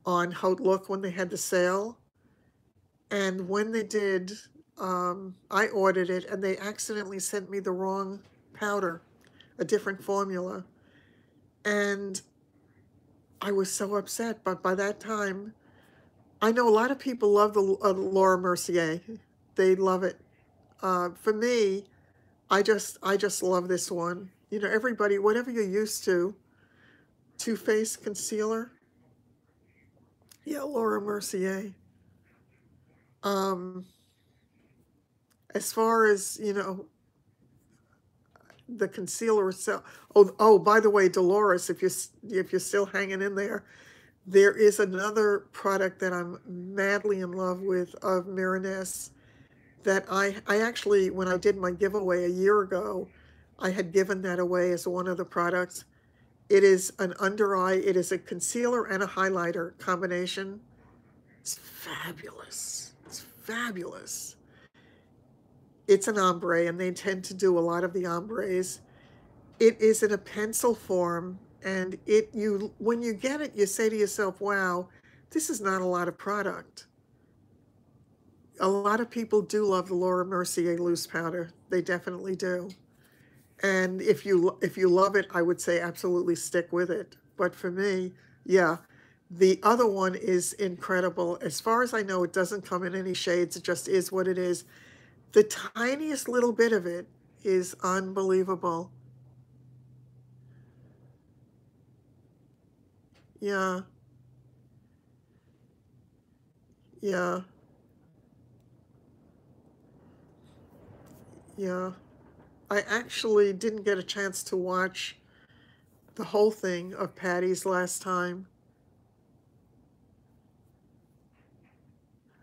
on Haute Look when they had the sale. And when they did, I ordered it and they accidentally sent me the wrong powder, a different formula. And I was so upset. But by that time, I know a lot of people love the Laura Mercier. They love it. For me, I just love this one. You know, everybody, whatever you're used to, Too Faced concealer. Yeah, Laura Mercier. Um, as far as, you know, the concealer itself. Oh, by the way, Dolores, if you're still hanging in there, there is another product that I'm madly in love with of Miraness, that I actually, when I did my giveaway a year ago, I had given that away as one of the products. It is an under eye, it is a concealer and a highlighter combination. It's fabulous. It's fabulous. It's an ombre, and they tend to do a lot of the ombres. It is in a pencil form, and when you get it, you say to yourself, wow, this is not a lot of product. A lot of people do love the Laura Mercier loose powder. They definitely do. And if you love it, I would say absolutely stick with it. But for me, yeah, the other one is incredible. As far as I know, it doesn't come in any shades. It just is what it is. The tiniest little bit of it is unbelievable. Yeah, yeah, yeah. I actually didn't get a chance to watch the whole thing of Patty's last time.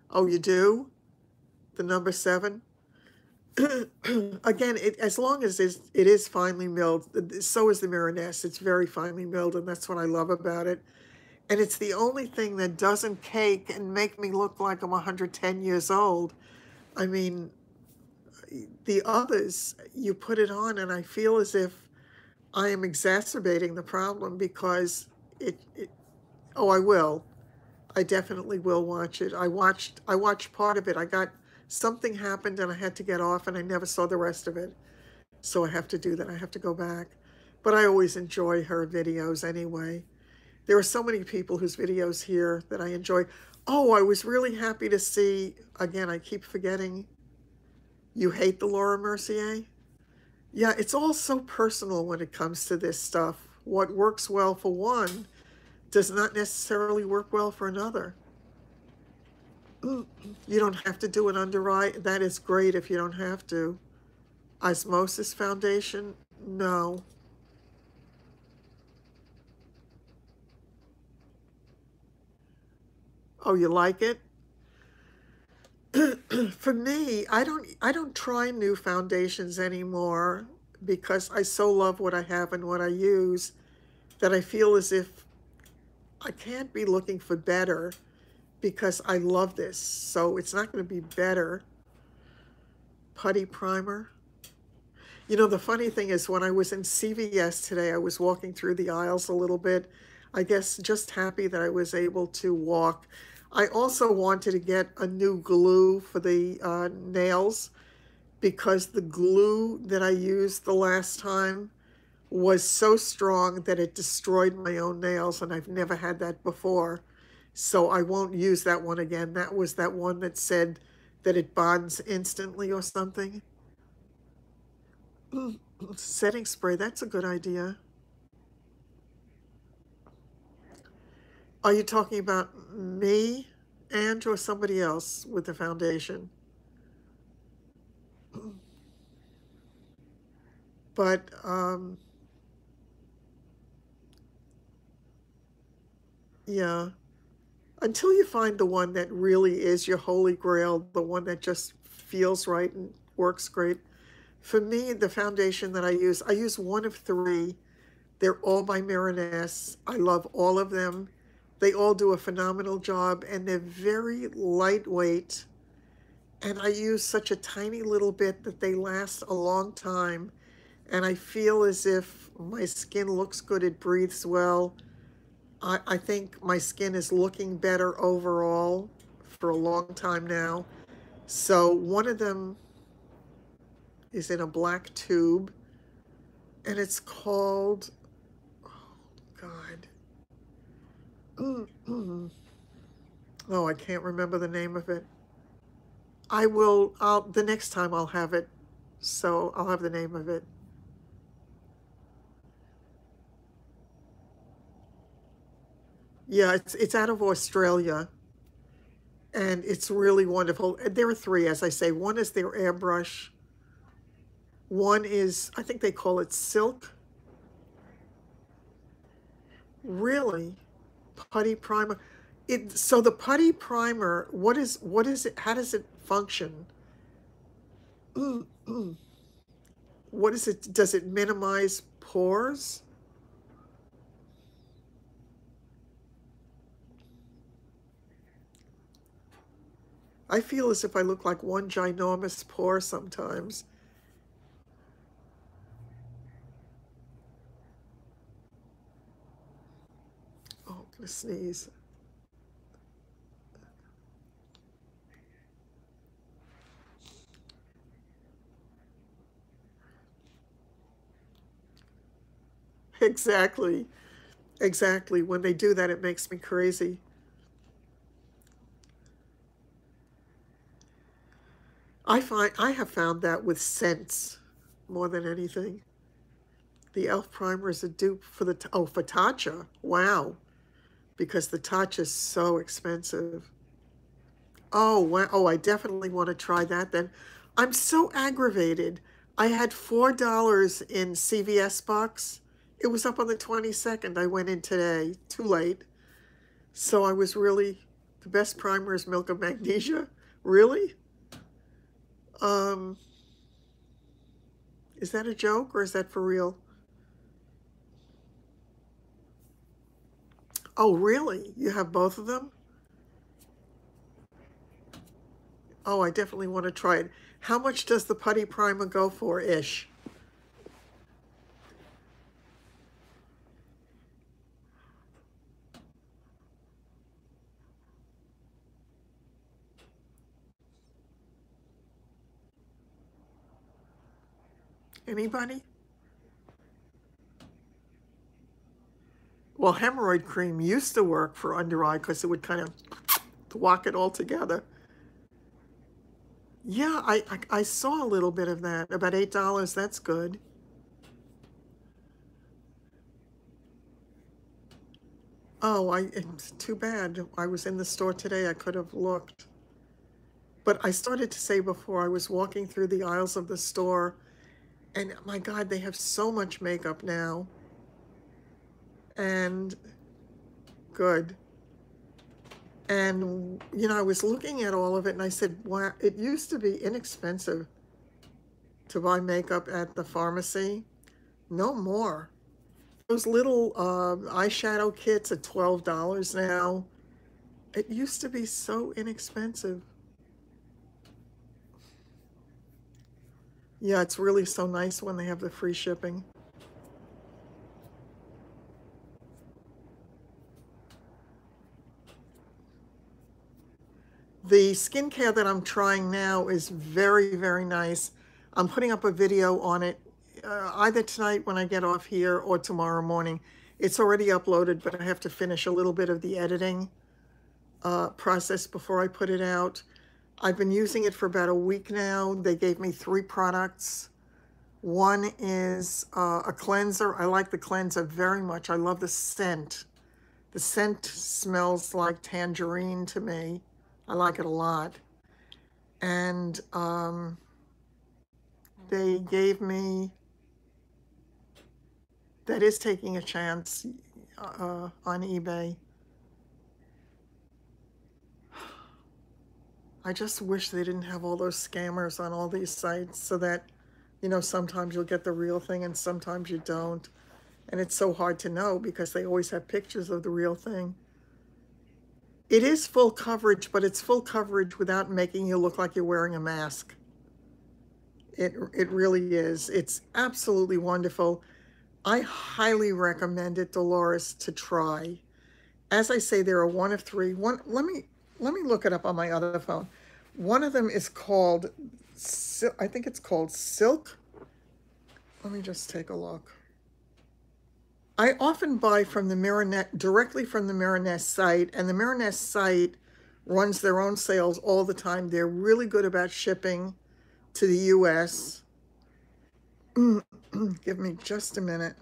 Oh, you do? The number 7? Again, as long as it is finely milled, so is the Milanese. It's very finely milled, and that's what I love about it. And it's the only thing that doesn't cake and make me look like I'm 110 years old. I mean, the others, you put it on, and I feel as if I am exacerbating the problem because it oh, I will. I definitely will watch it. I watched part of it. I got something happened and I had to get off and I never saw the rest of it. So I have to do that. I have to go back. But I always enjoy her videos anyway. There are so many people whose videos here that I enjoy. Oh, I was really happy to see, again, I keep forgetting, you hate the Laura Mercier? Yeah, it's all so personal when it comes to this stuff. What works well for one does not necessarily work well for another. You don't have to do an under eye. That is great if you don't have to. Osmosis foundation? No. Oh, you like it? For me, I don't try new foundations anymore because I so love what I have and what I use that I feel as if I can't be looking for better because I love this. So it's not going to be better. Putty primer. You know, the funny thing is when I was in CVS today, I was walking through the aisles a little bit. I guess just happy that I was able to walk. I also wanted to get a new glue for the nails because the glue that I used the last time was so strong that it destroyed my own nails, and I've never had that before. So I won't use that one again. That was that one that said that it bonds instantly or something. Setting spray, that's a good idea. Are you talking about me and or somebody else with the foundation? But yeah, until you find the one that really is your holy grail, the one that just feels right and works great. For me, the foundation that I use one of 3. They're all by Milanese. I love all of them. They all do a phenomenal job, and they're very lightweight. And I use such a tiny little bit that they last a long time. And I feel as if my skin looks good, it breathes well. I think my skin is looking better overall for a long time now. So one of them is in a black tube, and it's called, oh God, oh, I can't remember the name of it. The next time I'll have it, so I'll have the name of it. Yeah, it's out of Australia, and it's really wonderful. There are 3, as I say. One is their airbrush. One is, I think they call it silk. Really? Putty primer. So the putty primer, what is it? How does it function? What is it? Does it minimize pores? I feel as if I look like one ginormous pore sometimes. Oh, I'm gonna sneeze. Exactly. Exactly. When they do that, it makes me crazy. I have found that with scents more than anything. The e.l.f. primer is a dupe for for Tatcha. Wow. Because the Tatcha is so expensive. Oh, wow. Oh, I definitely want to try that then. I'm so aggravated. I had $4 in CVS bucks. It was up on the 22nd. I went in today, too late. So I was really, the best primer is Milk of Magnesia. Really? Um, is that a joke or is that for real? Oh, really? You have both of them? Oh, I definitely want to try it. How much does the putty primer go for, ish? Anybody? Well, hemorrhoid cream used to work for under eye because it would kind of walk it all together. Yeah, I saw a little bit of that. About $8. That's good. Oh, it's too bad. I was in the store today. I could have looked. But I started to say before, I was walking through the aisles of the store, and my God, they have so much makeup now. And good. And, I was looking at all of it and I said, wow, it used to be inexpensive to buy makeup at the pharmacy. No more. Those little eyeshadow kits are $12 now. It used to be so inexpensive. Yeah, it's really so nice when they have the free shipping. The skincare that I'm trying now is very, very nice. I'm putting up a video on it either tonight when I get off here or tomorrow morning. It's already uploaded, but I have to finish a little bit of the editing process before I put it out. I've been using it for about a week now. They gave me 3 products. One is a cleanser. I like the cleanser very much. I love the scent. The scent smells like tangerine to me. I like it a lot. And they gave me, that is taking a chance on eBay. I just wish they didn't have all those scammers on all these sites so that, sometimes you'll get the real thing and sometimes you don't. And it's so hard to know because they always have pictures of the real thing. It is full coverage, but it's full coverage without making you look like you're wearing a mask. It really is. It's absolutely wonderful. I highly recommend it, Dolores, to try. As I say, there are one of 3. One, let me look it up on my other phone. One of them is called, I think it's called Silk. Let me just take a look. I often buy from the Miranest, directly from the Miranest site, and the Miranest site runs their own sales all the time. They're really good about shipping to the US. Give me just a minute,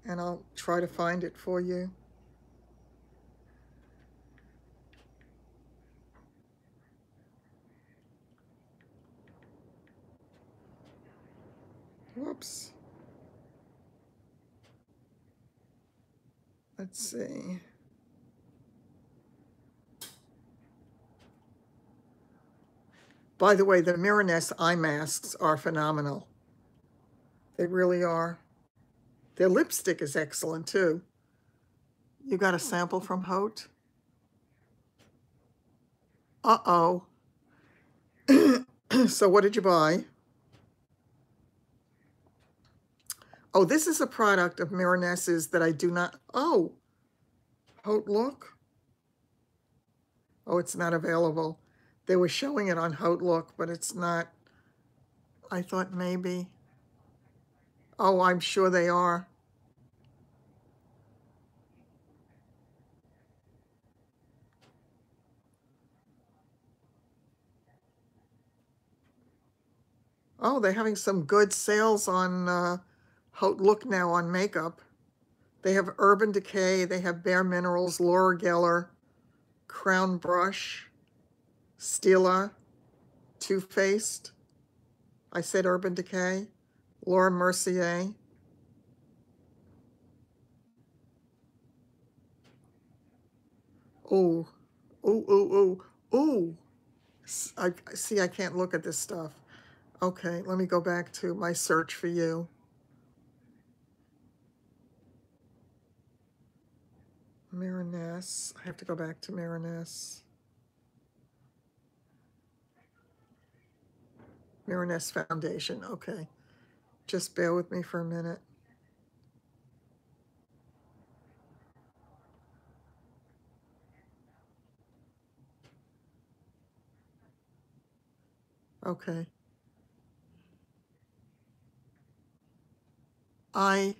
and I'll try to find it for you. Whoops. Let's see. By the way, the Miraness eye masks are phenomenal. They really are. Their lipstick is excellent too. You got a sample from Haute? Uh-oh. So what did you buy? Oh, this is a product of Miraness's that I do not... Oh, Haute Look? Oh, it's not available. They were showing it on Haute Look, but it's not. I thought maybe. Oh, I'm sure they are. Oh, they're having some good sales on Haute Look now on makeup. They have Urban Decay, they have Bare Minerals, Laura Geller, Crown Brush, Stila, Too Faced. I said Urban Decay, Laura Mercier. Ooh, ooh, ooh, ooh, ooh. I see, I can't look at this stuff. Okay, let me go back to my search for you. Miraness. I have to go back to Miraness. Miraness Foundation. Okay. Just bear with me for a minute. Okay. I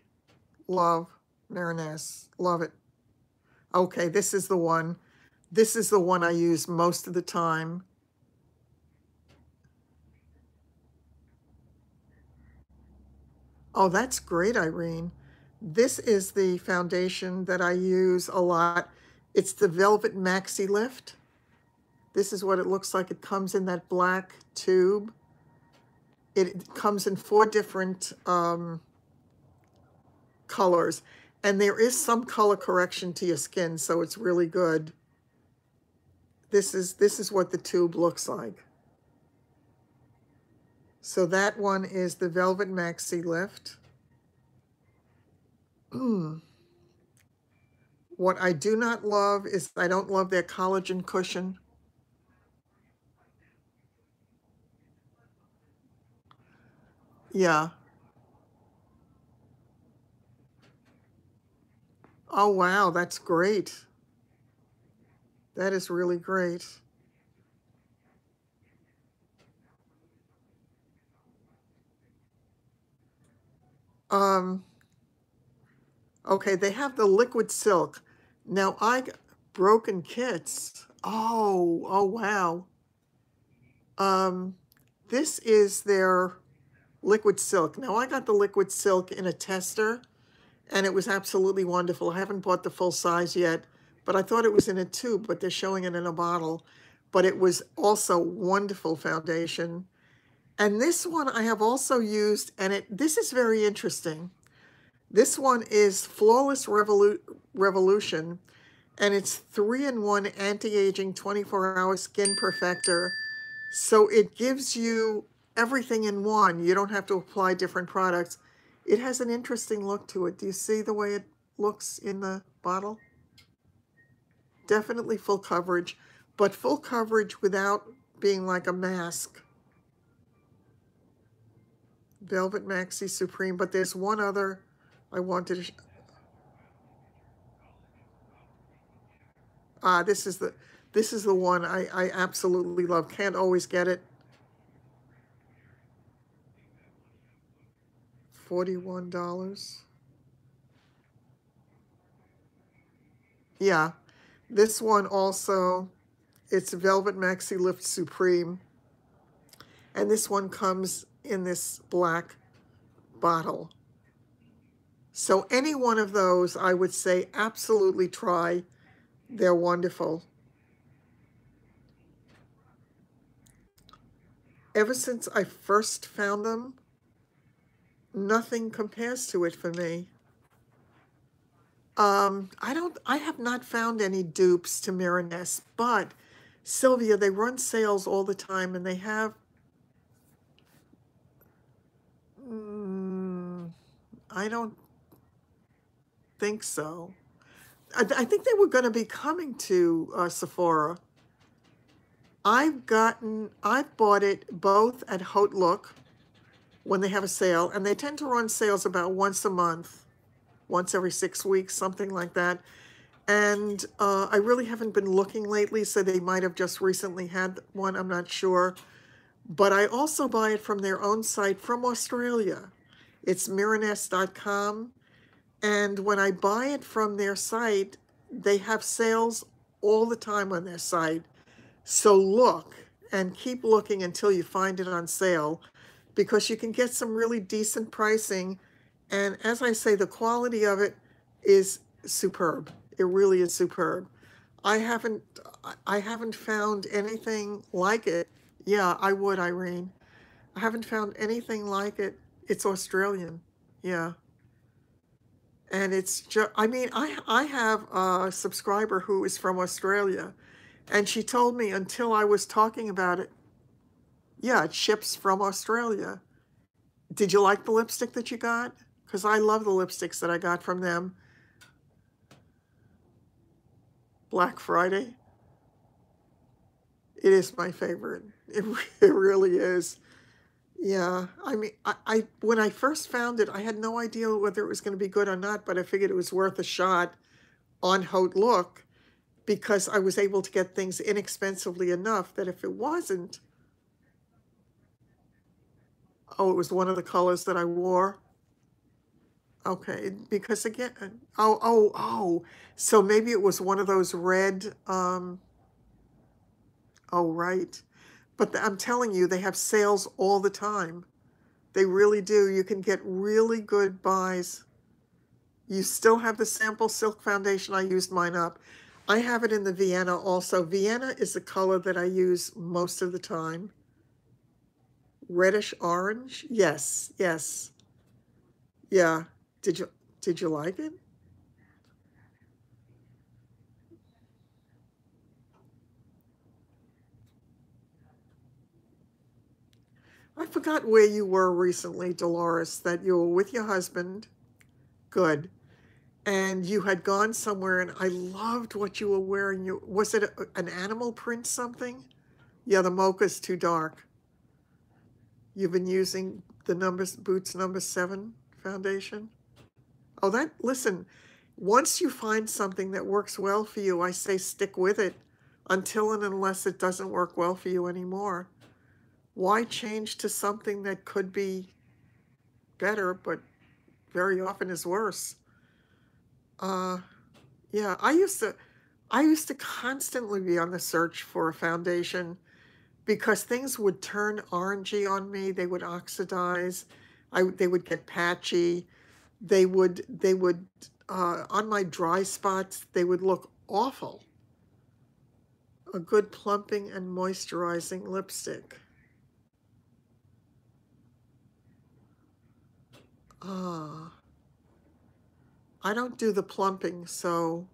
love Miraness. Love it. Okay, this is the one. This is the one I use most of the time. Oh, that's great, Irene. This is the foundation that I use a lot. It's the Velvet Maxi Lift. This is what it looks like. It comes in that black tube. It comes in 4 different colors. And there is some color correction to your skin, so it's really good. This is what the tube looks like. So that one is the Velvet Maxi Lift. What I do not love is I don't love their collagen cushion. Yeah. Oh, wow, that's great. That is really great. Okay, they have the liquid silk. Now I got Broken Kits. Oh, wow. This is their liquid silk. Now I got the liquid silk in a tester, and it was absolutely wonderful. I haven't bought the full size yet, but I thought it was in a tube, but they're showing it in a bottle. But it was also wonderful foundation. And this one I have also used, and this is very interesting. This one is Flawless Revolution, and it's 3-in-1 anti-aging 24-hour skin perfector. So it gives you everything in one. You don't have to apply different products. It has an interesting look to it. Do you see the way it looks in the bottle? Definitely full coverage, but full coverage without being like a mask. Velvet Maxi Supreme, but there's one other I wanted to... this is the one I absolutely love. Can't always get it. $41. Yeah, this one also, it's Velvet Maxi Lift Supreme. And this one comes in this black bottle. So any one of those, I would say absolutely try. They're wonderful. Ever since I first found them, nothing compares to it for me. I have not found any dupes to Miraness, but Sylvia, they run sales all the time, and they have, I don't think so. I think they were going to be coming to Sephora. I've bought it both at Haute Look when they have a sale, and they tend to run sales about once a month, once every 6 weeks, something like that. And I really haven't been looking lately, so they might have just recently had one, I'm not sure. But I also buy it from their own site from Australia. It's miraness.com. And when I buy it from their site, they have sales all the time on their site. So look and keep looking until you find it on sale, because you can get some really decent pricing. And as I say, the quality of it is superb. It really is superb. I haven't found anything like it. Yeah, I would, Irene. I haven't found anything like it. It's Australian. Yeah. And it's just, I mean, I have a subscriber who is from Australia, and she told me until I was talking about it, yeah, it ships from Australia. Did you like the lipstick that you got? Because I love the lipsticks that I got from them. Black Friday. It is my favorite. It really is. Yeah, I mean, I when I first found it, I had no idea whether it was going to be good or not, but I figured it was worth a shot on Haute Look, because I was able to get things inexpensively enough that if it wasn't, oh, it was one of the colors that I wore. Okay, because again, so maybe it was one of those red, oh, right. But I'm telling you, they have sales all the time. They really do. You can get really good buys. You still have the sample silk foundation. I used mine up. I have it in the Vienna also. Vienna is the color that I use most of the time. Reddish orange. Yes, yes. Yeah. Did you like it? I forgot where you were recently, Dolores, that you were with your husband. Good. And you had gone somewhere, and I loved what you were wearing. Was it an animal print something? Yeah, the mocha's too dark. You've been using the Boots number 7 foundation? Oh, listen, once you find something that works well for you, I say stick with it until and unless it doesn't work well for you anymore. Why change to something that could be better, but very often is worse? Uh, yeah, I used to constantly be on the search for a foundation, because things would turn orangey on me. They would oxidize. They would get patchy. They would on my dry spots, they would look awful. A good plumping and moisturizing lipstick. Ah, I don't do the plumping, so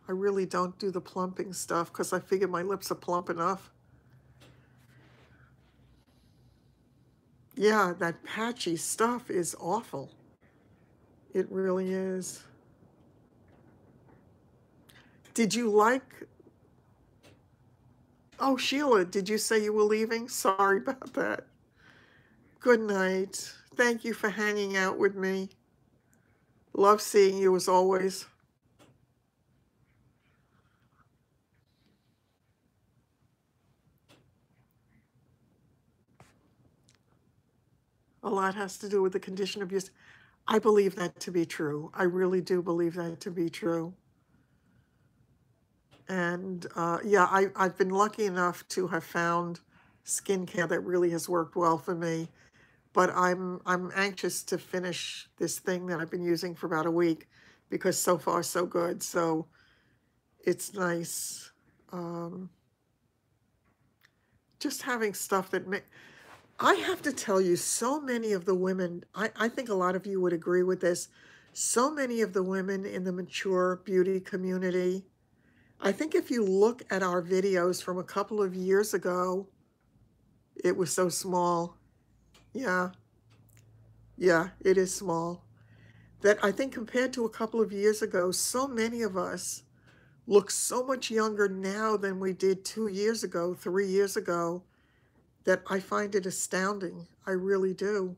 I really don't do the plumping stuff because I figure my lips are plump enough. Yeah, that patchy stuff is awful. It really is. Did you like, oh, Sheila, did you say you were leaving? Sorry about that. Good night. Thank you for hanging out with me. Love seeing you as always. A lot has to do with the condition of use. I believe that to be true. I really do believe that to be true. And yeah, I've been lucky enough to have found skincare that really has worked well for me. But I'm anxious to finish this thing that I've been using for about a week, because so far so good. So it's nice. Just having stuff that I have to tell you, so many of the women, I think a lot of you would agree with this, so many of the women in the mature beauty community, I think if you look at our videos from a couple of years ago, it was so small. Yeah, yeah, it is small. That I think compared to a couple of years ago, so many of us look so much younger now than we did 2 years ago, 3 years ago, that I find it astounding. I really do.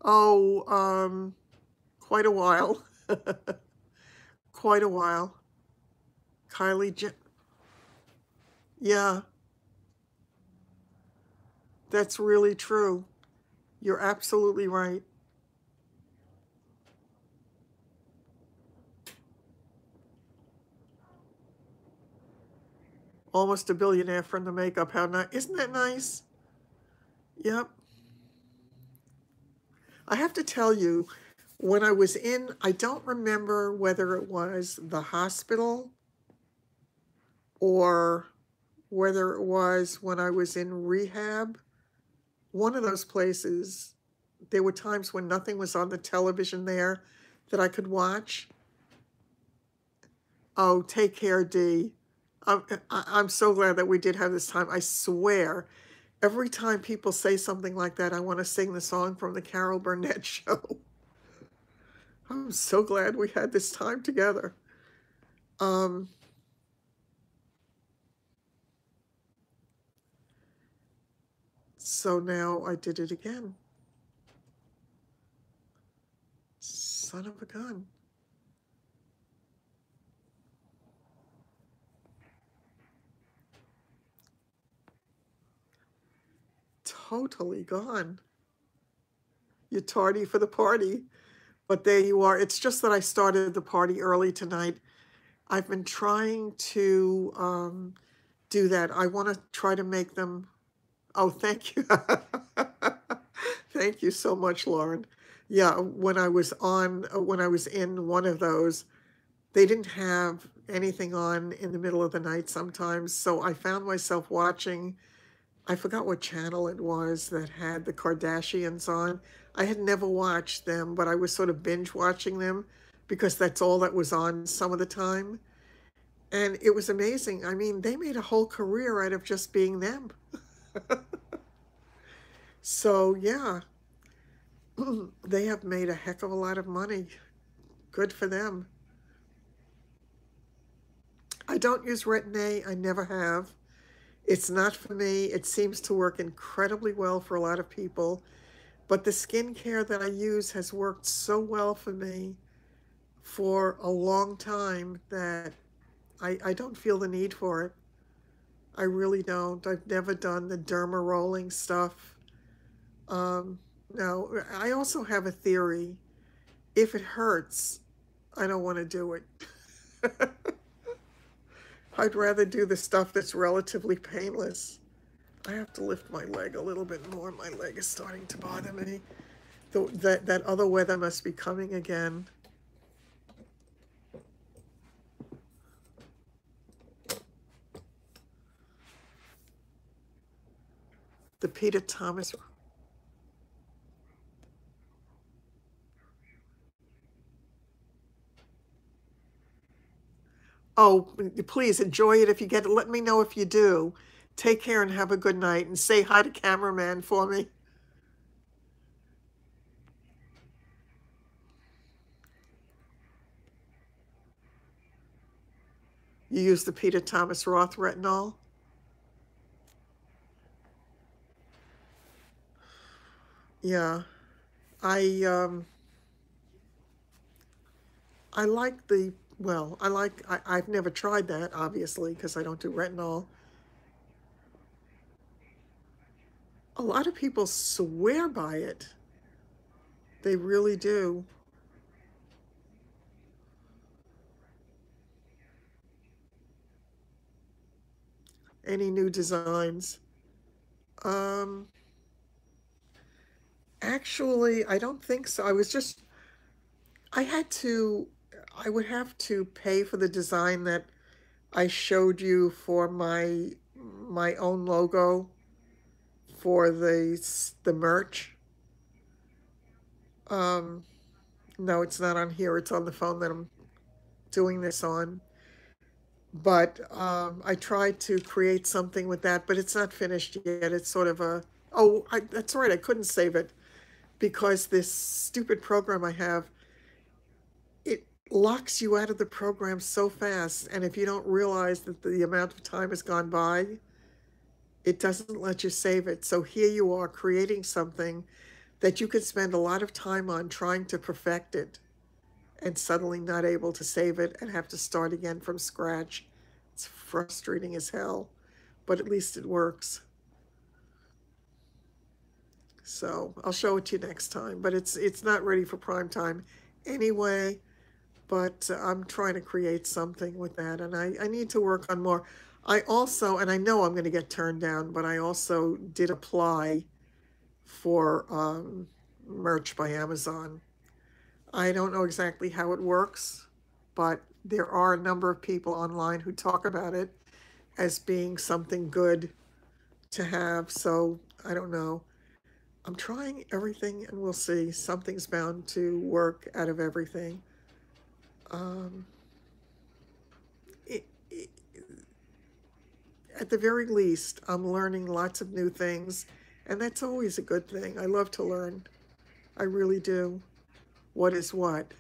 Oh, quite a while. Quite a while. Kylie Jen. Yeah, that's really true. You're absolutely right. Almost a billionaire from the makeup. How nice. Isn't that nice? Yep. I have to tell you, when I was in, I don't remember whether it was the hospital or whether it was when I was in rehab, one of those places, there were times when nothing was on the television there that I could watch. Oh, take care, Dee. I'm so glad that we did have this time. I swear, every time people say something like that, I want to sing the song from the Carol Burnett show. I'm so glad we had this time together. Um, so now I did it again. Son of a gun. Totally gone. You're tardy for the party, but there you are. It's just that I started the party early tonight. I've been trying to do that. I want to try to make them. Oh, thank you. Thank you so much, Lauren. Yeah, when I was in one of those, they didn't have anything on in the middle of the night sometimes. So I found myself watching, I forgot what channel it was that had the Kardashians on. I had never watched them, but I was sort of binge watching them because that's all that was on some of the time. And it was amazing. I mean, they made a whole career out of just being them. So, yeah, they have made a heck of a lot of money. Good for them. I don't use Retin-A. I never have. It's not for me. It seems to work incredibly well for a lot of people. But the skincare that I use has worked so well for me for a long time that I don't feel the need for it. I really don't. I've never done the derma rolling stuff. Um, no, I also have a theory. If it hurts, I don't want to do it. I'd rather do the stuff that's relatively painless. I have to lift my leg a little bit more. My leg is starting to bother me. That other weather must be coming again. The Peter Thomas. Oh, please enjoy it if you get it. Let me know if you do. Take care and have a good night. And say hi to cameraman for me. You use the Peter Thomas Roth retinol? Yeah. I um I like the well, I've never tried that obviously because I don't do retinol. A lot of people swear by it. They really do. Any new designs? Um Actually, I don't think so. I had to I would have to pay for the design that I showed you for my own logo for the merch. Um, no, it's not on here. It's on the phone that I'm. doing this on. But I tried to create something with that, but it's not finished yet. It's sort of a, that's right, I couldn't save it because this stupid program I have, it locks you out of the program so fast. And if you don't realize that the amount of time has gone by, it doesn't let you save it. So here you are creating something that you could spend a lot of time on trying to perfect it and suddenly not able to save it and have to start again from scratch. It's frustrating as hell, but at least it works. So I'll show it to you next time, but it's not ready for prime time anyway, but I'm trying to create something with that, and I need to work on more. I also, and I know I'm going to get turned down, but I also did apply for merch by Amazon. I don't know exactly how it works, but there are a number of people online who talk about it as being something good to have. So I don't know. I'm trying everything and we'll see. Something's bound to work out of everything. Um, it, it, at the very least, I'm learning lots of new things, and that's always a good thing. I love to learn. I really do. What is what?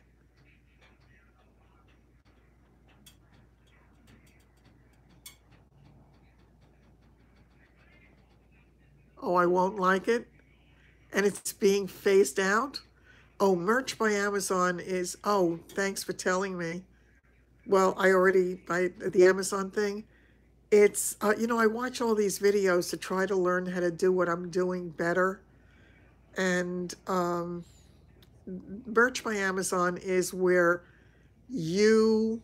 Oh, I won't like it? And it's being phased out? Oh, merch by Amazon is, oh, thanks for telling me. Well, by the Amazon thing, it's, I watch all these videos to try to learn how to do what I'm doing better. And merch by Amazon is where you,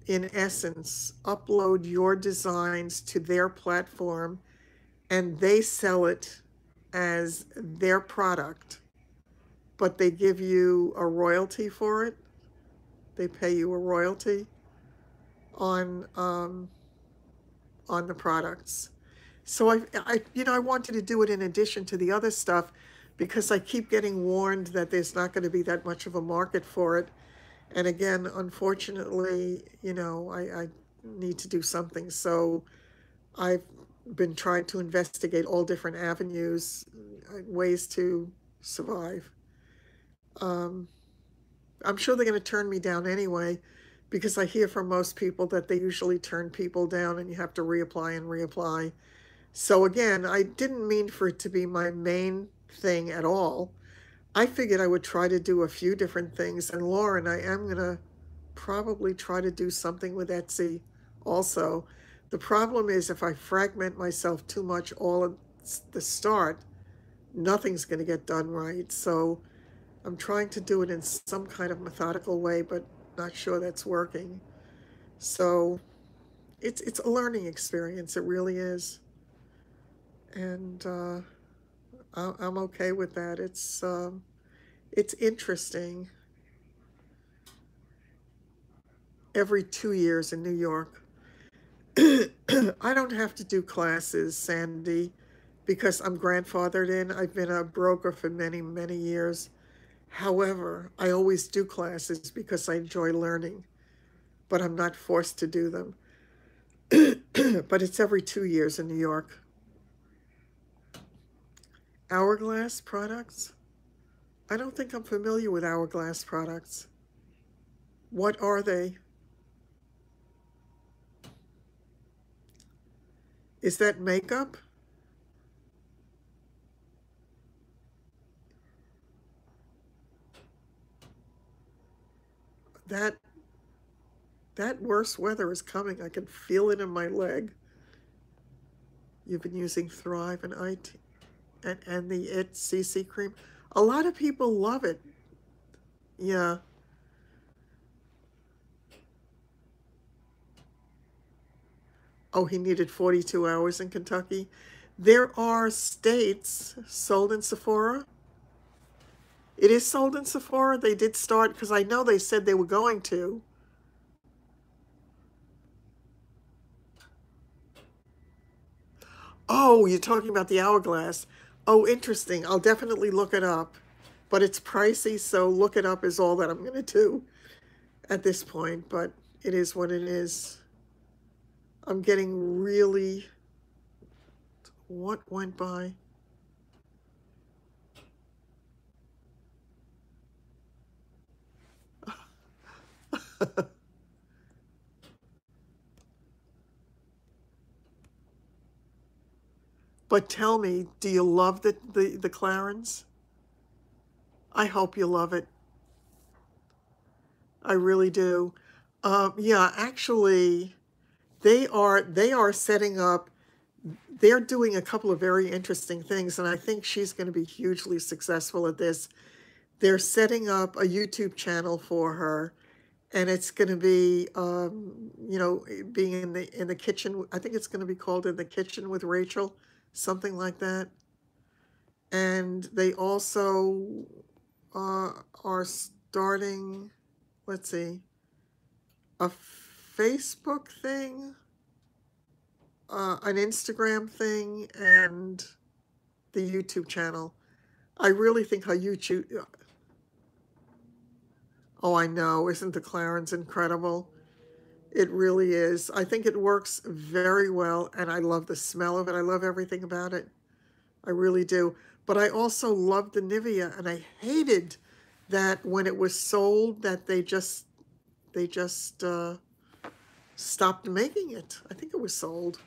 in essence, upload your designs to their platform and they sell it as their product, but they give you a royalty for it. They pay you a royalty on um, on the products. So I wanted to do it in addition to the other stuff because I keep getting warned that there's not going to be that much of a market for it. And again, unfortunately, I need to do something. So I've been trying to investigate all different avenues, ways to survive. Um, I'm sure they're going to turn me down anyway, because I hear from most people that they usually turn people down and you have to reapply and reapply. So again, I didn't mean for it to be my main thing at all. I figured I would try to do a few different things. And Lauren, I am going to probably try to do something with Etsy also. The problem is if I fragment myself too much all at the start, nothing's going to get done right. So I'm trying to do it in some kind of methodical way, but not sure that's working. So it's a learning experience. It really is. And I'm okay with that. It's interesting. Every 2 years in New York, I don't have to do classes, Sandy, because I'm grandfathered in. I've been a broker for many, many years. However, I always do classes because I enjoy learning, but I'm not forced to do them. But it's every 2 years in New York. Hourglass products? I don't think I'm familiar with Hourglass products. What are they? Is that makeup? That that worse weather is coming. I can feel it in my leg. You've been using Thrive and and the It CC cream. A lot of people love it. Yeah. Oh, he needed 42 hours in Kentucky. There are states sold in Sephora. It is sold in Sephora. They did start because I know they said they were going to. Oh, you're talking about the Hourglass. Oh, interesting. I'll definitely look it up. But it's pricey, so look it up is all that I'm going to do. at this point, but it is what it is. I'm getting really, what went by? But tell me, do you love the Clarins? I hope you love it. I really do. Yeah, actually, they are setting up. They're doing a couple of very interesting things, and I think she's going to be hugely successful at this. They're setting up a YouTube channel for her, and it's going to be, being in the kitchen. I think it's going to be called In the Kitchen with Rachel, something like that. And they also are starting, let's see, a Facebook thing, an Instagram thing, and the YouTube channel. I really think her YouTube. Oh, I know. Isn't the Clarins incredible? It really is. I think it works very well, and I love the smell of it. I love everything about it. I really do. But I also love the Nivea, and I hated that when it was sold that they just stopped making it. I think it was sold,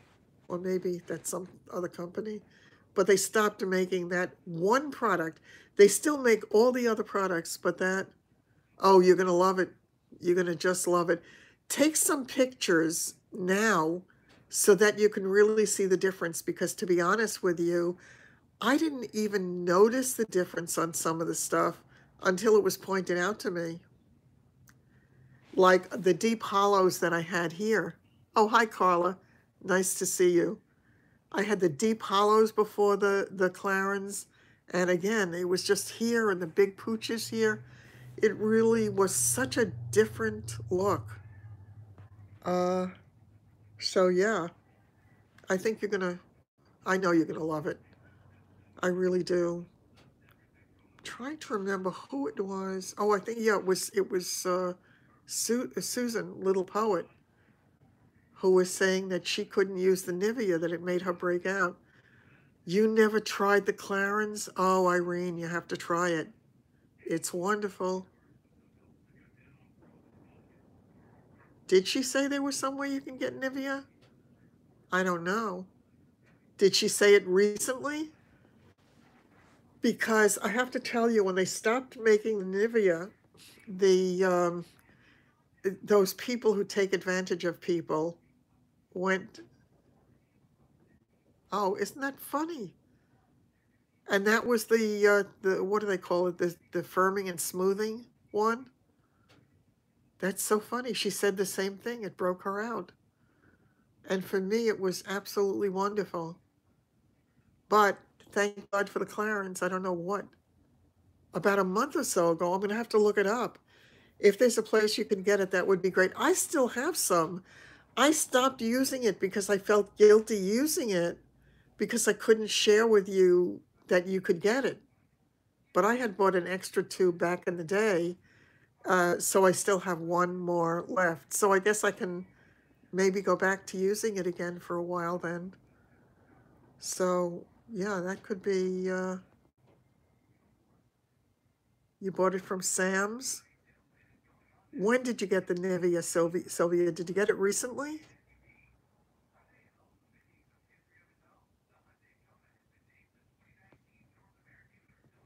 or maybe that's some other company, but they stopped making that one product. They still make all the other products, but that, oh, you're going to love it. You're going to just love it. Take some pictures now so that you can really see the difference, because to be honest with you, I didn't even notice the difference on some of the stuff until it was pointed out to me. Like the deep hollows that I had here. Oh, hi, Carla. Nice to see you. I had the deep hollows before the Clarins. And again, it was just here and the big pooches here. It really was such a different look. Uh, so yeah, I think I know you're gonna love it. I really do. Trying to remember who it was. Oh, I think, yeah, it was Susan, Little Poet, who was saying that she couldn't use the Nivea, that it made her break out. You never tried the Clarins? Oh, Irene, you have to try it. It's wonderful. Did she say there was somewhere you can get Nivea? I don't know. Did she say it recently? Because I have to tell you, when they stopped making the Nivea, the those people who take advantage of people went, oh, isn't that funny? And that was the what do they call it? The firming and smoothing one. That's so funny. She said the same thing. It broke her out. And for me, it was absolutely wonderful. But thank God for the Clarins. I don't know what. About a month or so ago, I'm going to have to look it up. If there's a place you can get it, that would be great. I still have some. I stopped using it because I felt guilty using it, because I couldn't share with you that you could get it. But I had bought an extra tube back in the day, so I still have one more left. So I guess I can maybe go back to using it again for a while then. So yeah, that could be, you bought it from Sam's? When did you get the Nivea, Sylvia? Sylvia, did you get it recently?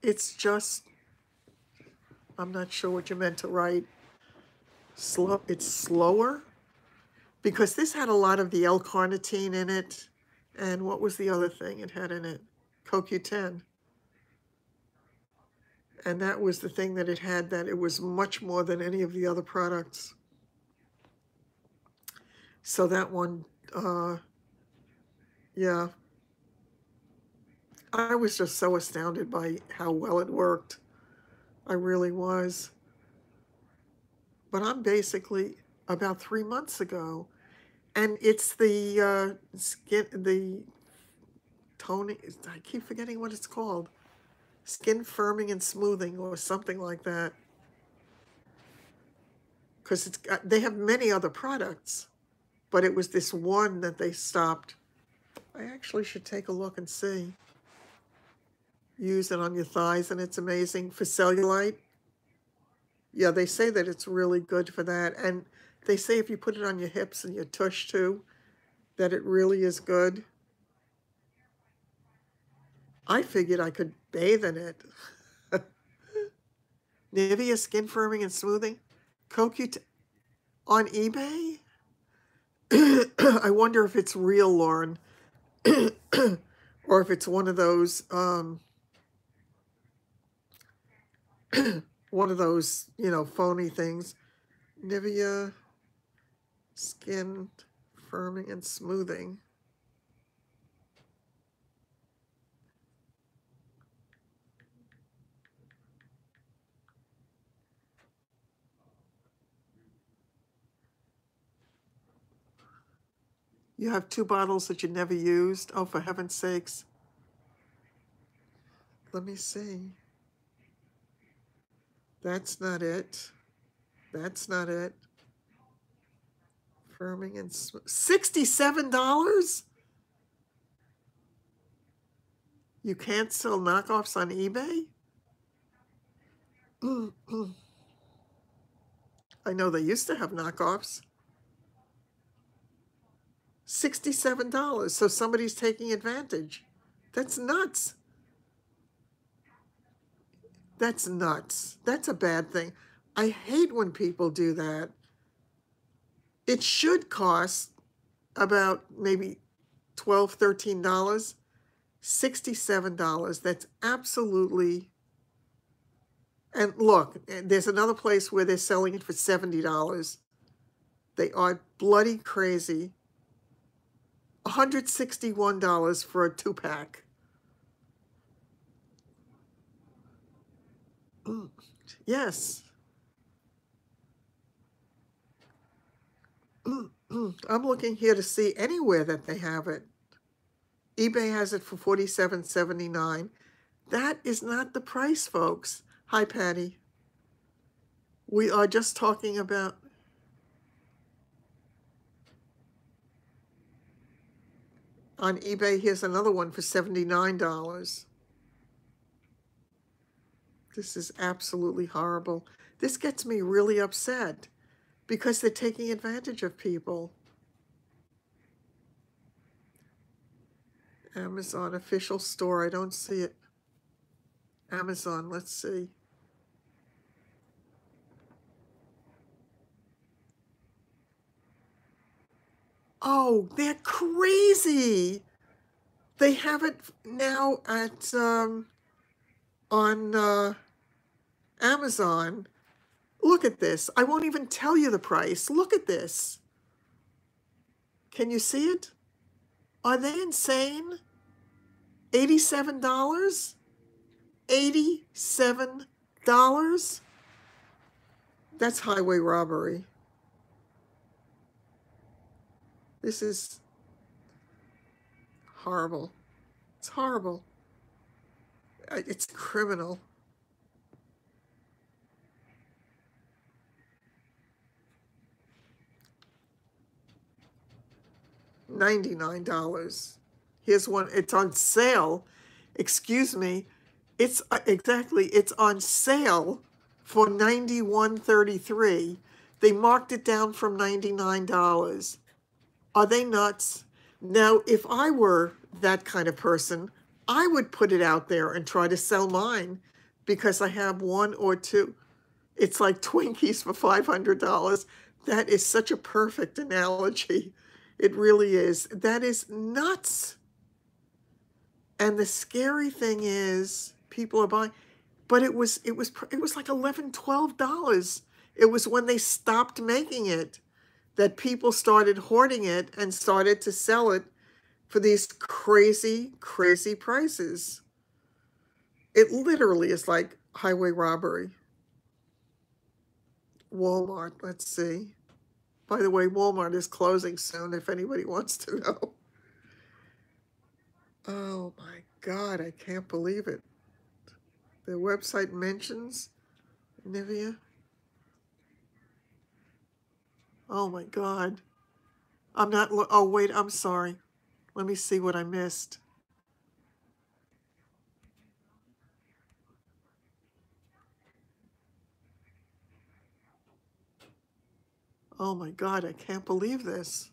It's just, I'm not sure what you meant to write. Slow, it's slower? Because this had a lot of the L-carnitine in it. And what was the other thing it had in it? CoQ10. And that was the thing that it had, that it was much more than any of the other products. So that one, yeah, I was just so astounded by how well it worked. I really was. But I'm basically about 3 months ago, and it's the skin, the toning. I keep forgetting what it's called. Skin firming and smoothing, or something like that. because they have many other products, but it was this one that they stopped. I actually should take a look and see. Use it on your thighs, and it's amazing for cellulite. Yeah, they say that it's really good for that, and they say if you put it on your hips and your tush too, that it really is good. I figured I could bathe in it. Nivea Skin Firming and Smoothing. CoQ10 on eBay? I wonder if it's real, Lauren. Or if it's one of those, you know, phony things. Nivea Skin Firming and Smoothing. You have 2 bottles that you never used? Oh, for heaven's sakes. Let me see. That's not it. That's not it. Firming and $67? You can't sell knockoffs on eBay? I know they used to have knockoffs. $67. So somebody's taking advantage. That's nuts. That's nuts. That's a bad thing. I hate when people do that. It should cost about maybe $12, $13. $67. That's absolutely... And look, there's another place where they're selling it for $70. They are bloody crazy. $161 for a 2-pack. Yes. I'm looking here to see anywhere that they have it. eBay has it for $47.79. That is not the price, folks. Hi, Patty. We are just talking about... On eBay, here's another one for $79. This is absolutely horrible. This gets me really upset because they're taking advantage of people. Amazon official store. I don't see it. Amazon, let's see. Oh, they're crazy. They have it now at on Amazon. Look at this. I won't even tell you the price. Look at this. Can you see it? Are they insane? $87? $87? That's highway robbery. This is horrible. It's horrible. It's criminal. $99. Here's one. It's on sale. Excuse me. It's exactly. It's on sale for $91.33. They marked it down from $99. Are they nuts? Now, if I were that kind of person, I would put it out there and try to sell mine because I have 1 or 2. It's like Twinkies for $500. That is such a perfect analogy. It really is. That is nuts. And the scary thing is people are buying, but it was like $11, $12. It was when they stopped making it that people started hoarding it and started to sell it for these crazy, crazy prices. It literally is like highway robbery. Walmart, let's see. By the way, Walmart is closing soon if anybody wants to know. Oh my God, I can't believe it. Their website mentions Nivea. Oh my God. I'm not, oh wait, I'm sorry. Let me see what I missed. Oh my God, I can't believe this.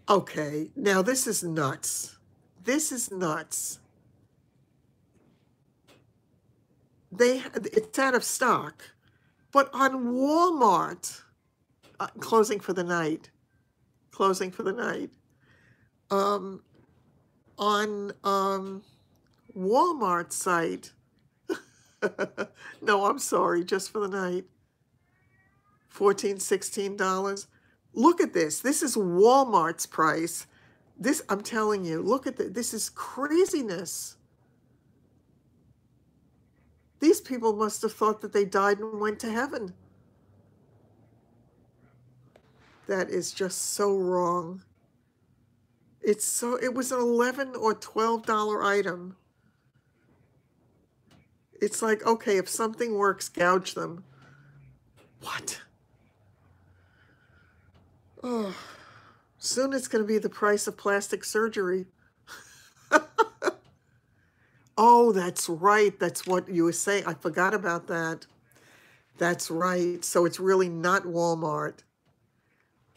Okay, now this is nuts. This is nuts. It's out of stock, but on Walmart, closing for the night, closing for the night. Um, on Walmart site, no, I'm sorry, just for the night, $14, $16. Look at this. This is Walmart's price. This, I'm telling you, look at this. This is craziness. These people must have thought that they died and went to heaven. That is just so wrong. It was an $11 or $12 item. It's like, okay, if something works, gouge them. What? Oh, soon it's going to be the price of plastic surgery. Oh, that's right. That's what you were saying. I forgot about that. That's right. So it's really not Walmart.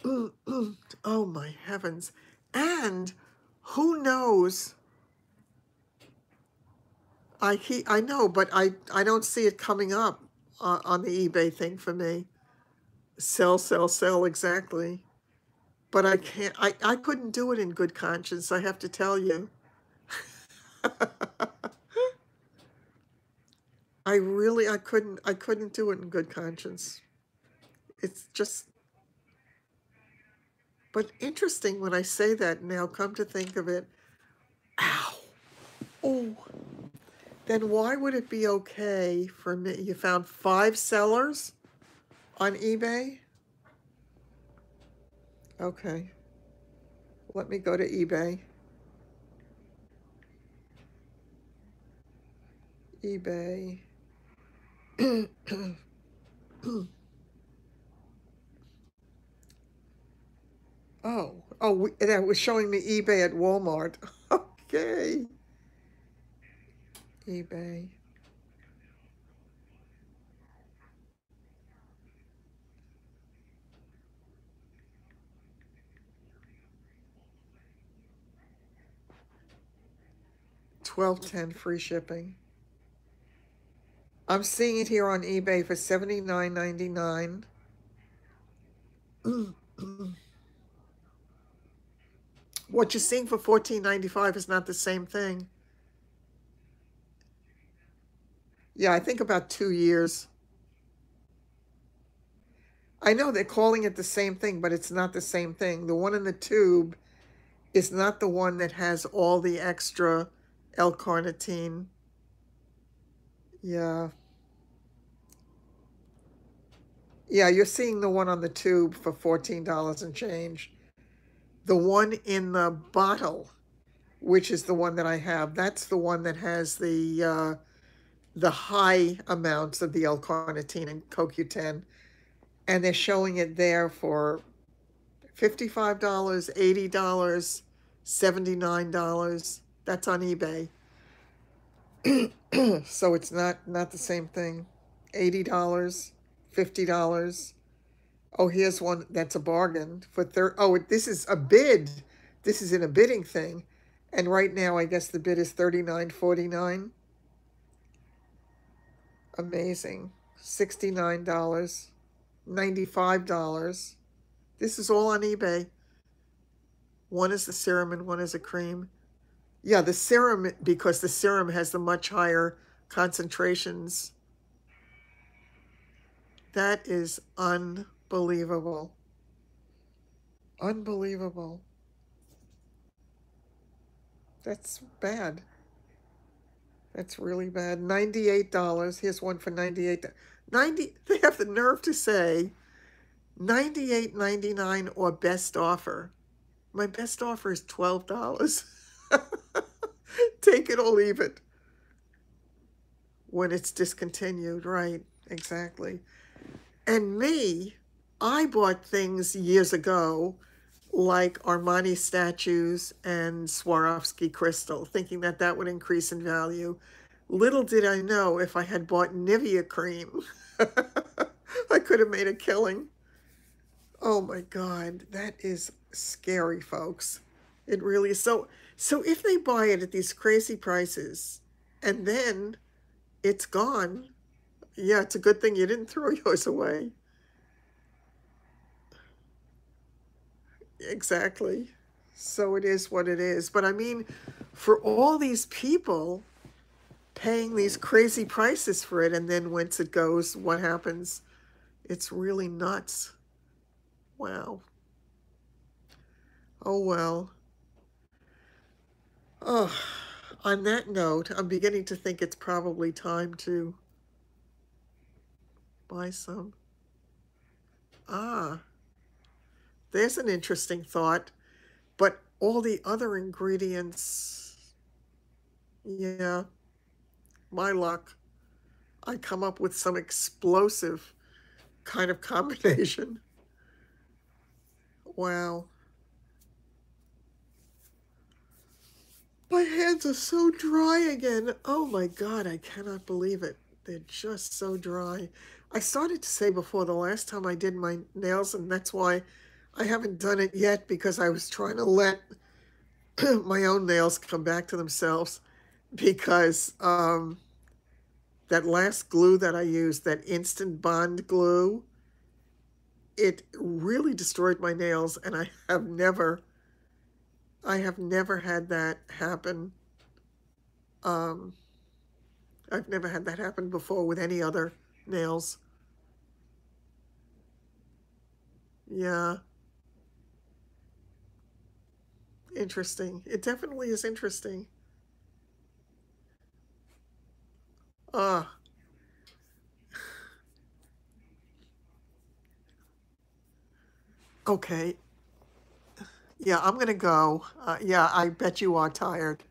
Oh my heavens. And who knows? I know, but I don't see it coming up on the eBay thing for me. Sell, sell, sell, exactly. But I can't, I couldn't do it in good conscience, I have to tell you. I couldn't do it in good conscience. It's just, but interesting when I say that now, come to think of it. Ow. Oh, then why would it be okay for me? You found 5 sellers on eBay? Okay. Let me go to eBay. eBay. That was showing me eBay at Walmart. Okay. eBay. $12.10 free shipping. I'm seeing it here on eBay for $79.99. What you're seeing for $14.95 is not the same thing. Yeah, I think about 2 years. I know they're calling it the same thing, but it's not the same thing. The one in the tube is not the one that has all the extra L-carnitine. Yeah. Yeah, you're seeing the one on the tube for $14 and change. The one in the bottle, which is the one that I have, that's the one that has the high amounts of the L-carnitine and CoQ10, and they're showing it there for $55, $80, $79. That's on eBay. So it's not the same thing. $80, $50. Oh, here's one that's a bargain for oh, this is a bid. This is in a bidding thing. And right now I guess the bid is $39.49. Amazing. $69, $95. This is all on eBay. One is the serum and one is a cream. Yeah, the serum, because the serum has the much higher concentrations. That is unbelievable. Unbelievable. That's bad. That's really bad. $98. Here's one for $98. They have the nerve to say $98.99 or best offer. My best offer is $12. Take it or leave it when it's discontinued, right? Exactly. And me, I bought things years ago like Armani statues and Swarovski crystal, thinking that that would increase in value. Little did I know if I had bought Nivea cream, I could have made a killing. Oh my God, that is scary, folks. It really is. So if they buy it at these crazy prices and then it's gone, yeah, it's a good thing you didn't throw yours away. Exactly. So it is what it is. But I mean, for all these people paying these crazy prices for it, and then once it goes, what happens? It's really nuts. Wow. Oh well. Oh, on that note, I'm beginning to think it's probably time to buy some. Ah, there's an interesting thought. But all the other ingredients, yeah, my luck. I come up with some explosive kind of combination. Wow. My hands are so dry again. Oh my God, I cannot believe it. They're just so dry. I started to say before the last time I did my nails, and that's why I haven't done it yet because I was trying to let my own nails come back to themselves because that last glue that I used, that instant bond glue, it really destroyed my nails, and I have never had that happen. Um, I've never had that happen before with any other nails. Yeah, interesting. It definitely is interesting. Ah, okay. Yeah, I'm gonna go. Yeah, I bet you are tired.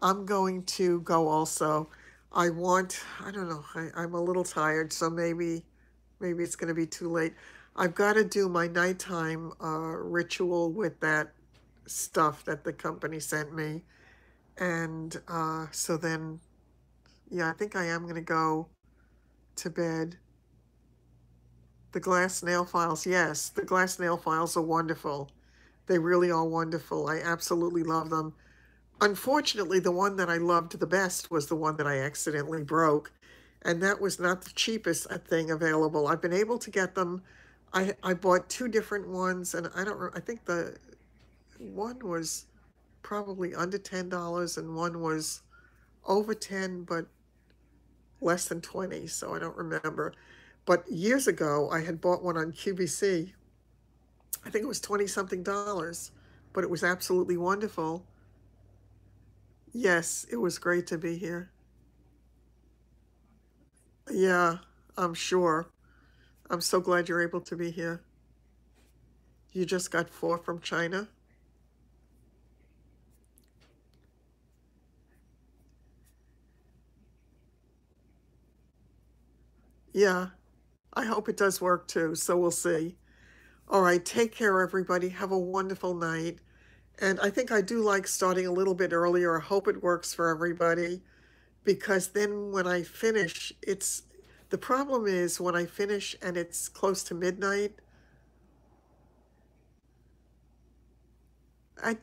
I'm going to go also. I don't know, I'm a little tired, so maybe it's gonna be too late. I've got to do my nighttime ritual with that stuff that the company sent me. And so then, yeah, I think I am gonna go to bed. The glass nail files, yes, the glass nail files are wonderful. They really are wonderful. I absolutely love them. Unfortunately, the one that I loved the best was the one that I accidentally broke, and that was not the cheapest thing available. I've been able to get them. I bought two different ones, and I think the one was probably under $10, and one was over 10, but less than 20, so I don't remember. But years ago, I had bought one on QVC. I think it was 20 something dollars, but it was absolutely wonderful. Yes, it was great to be here. Yeah, I'm sure. I'm so glad you're able to be here. You just got four from China? Yeah, I hope it does work too, so we'll see. All right, take care, everybody. Have a wonderful night. And I think I do like starting a little bit earlier. I hope it works for everybody because then when I finish, the problem is when I finish and it's close to midnight,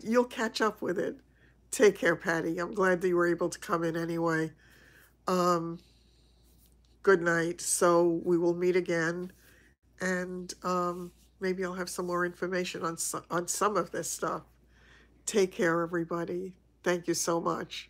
you'll catch up with it. Take care, Patty. I'm glad that you were able to come in anyway. Um, Good night. So we will meet again, and maybe I'll have some more information on some of this stuff. Take care, everybody. Thank you so much.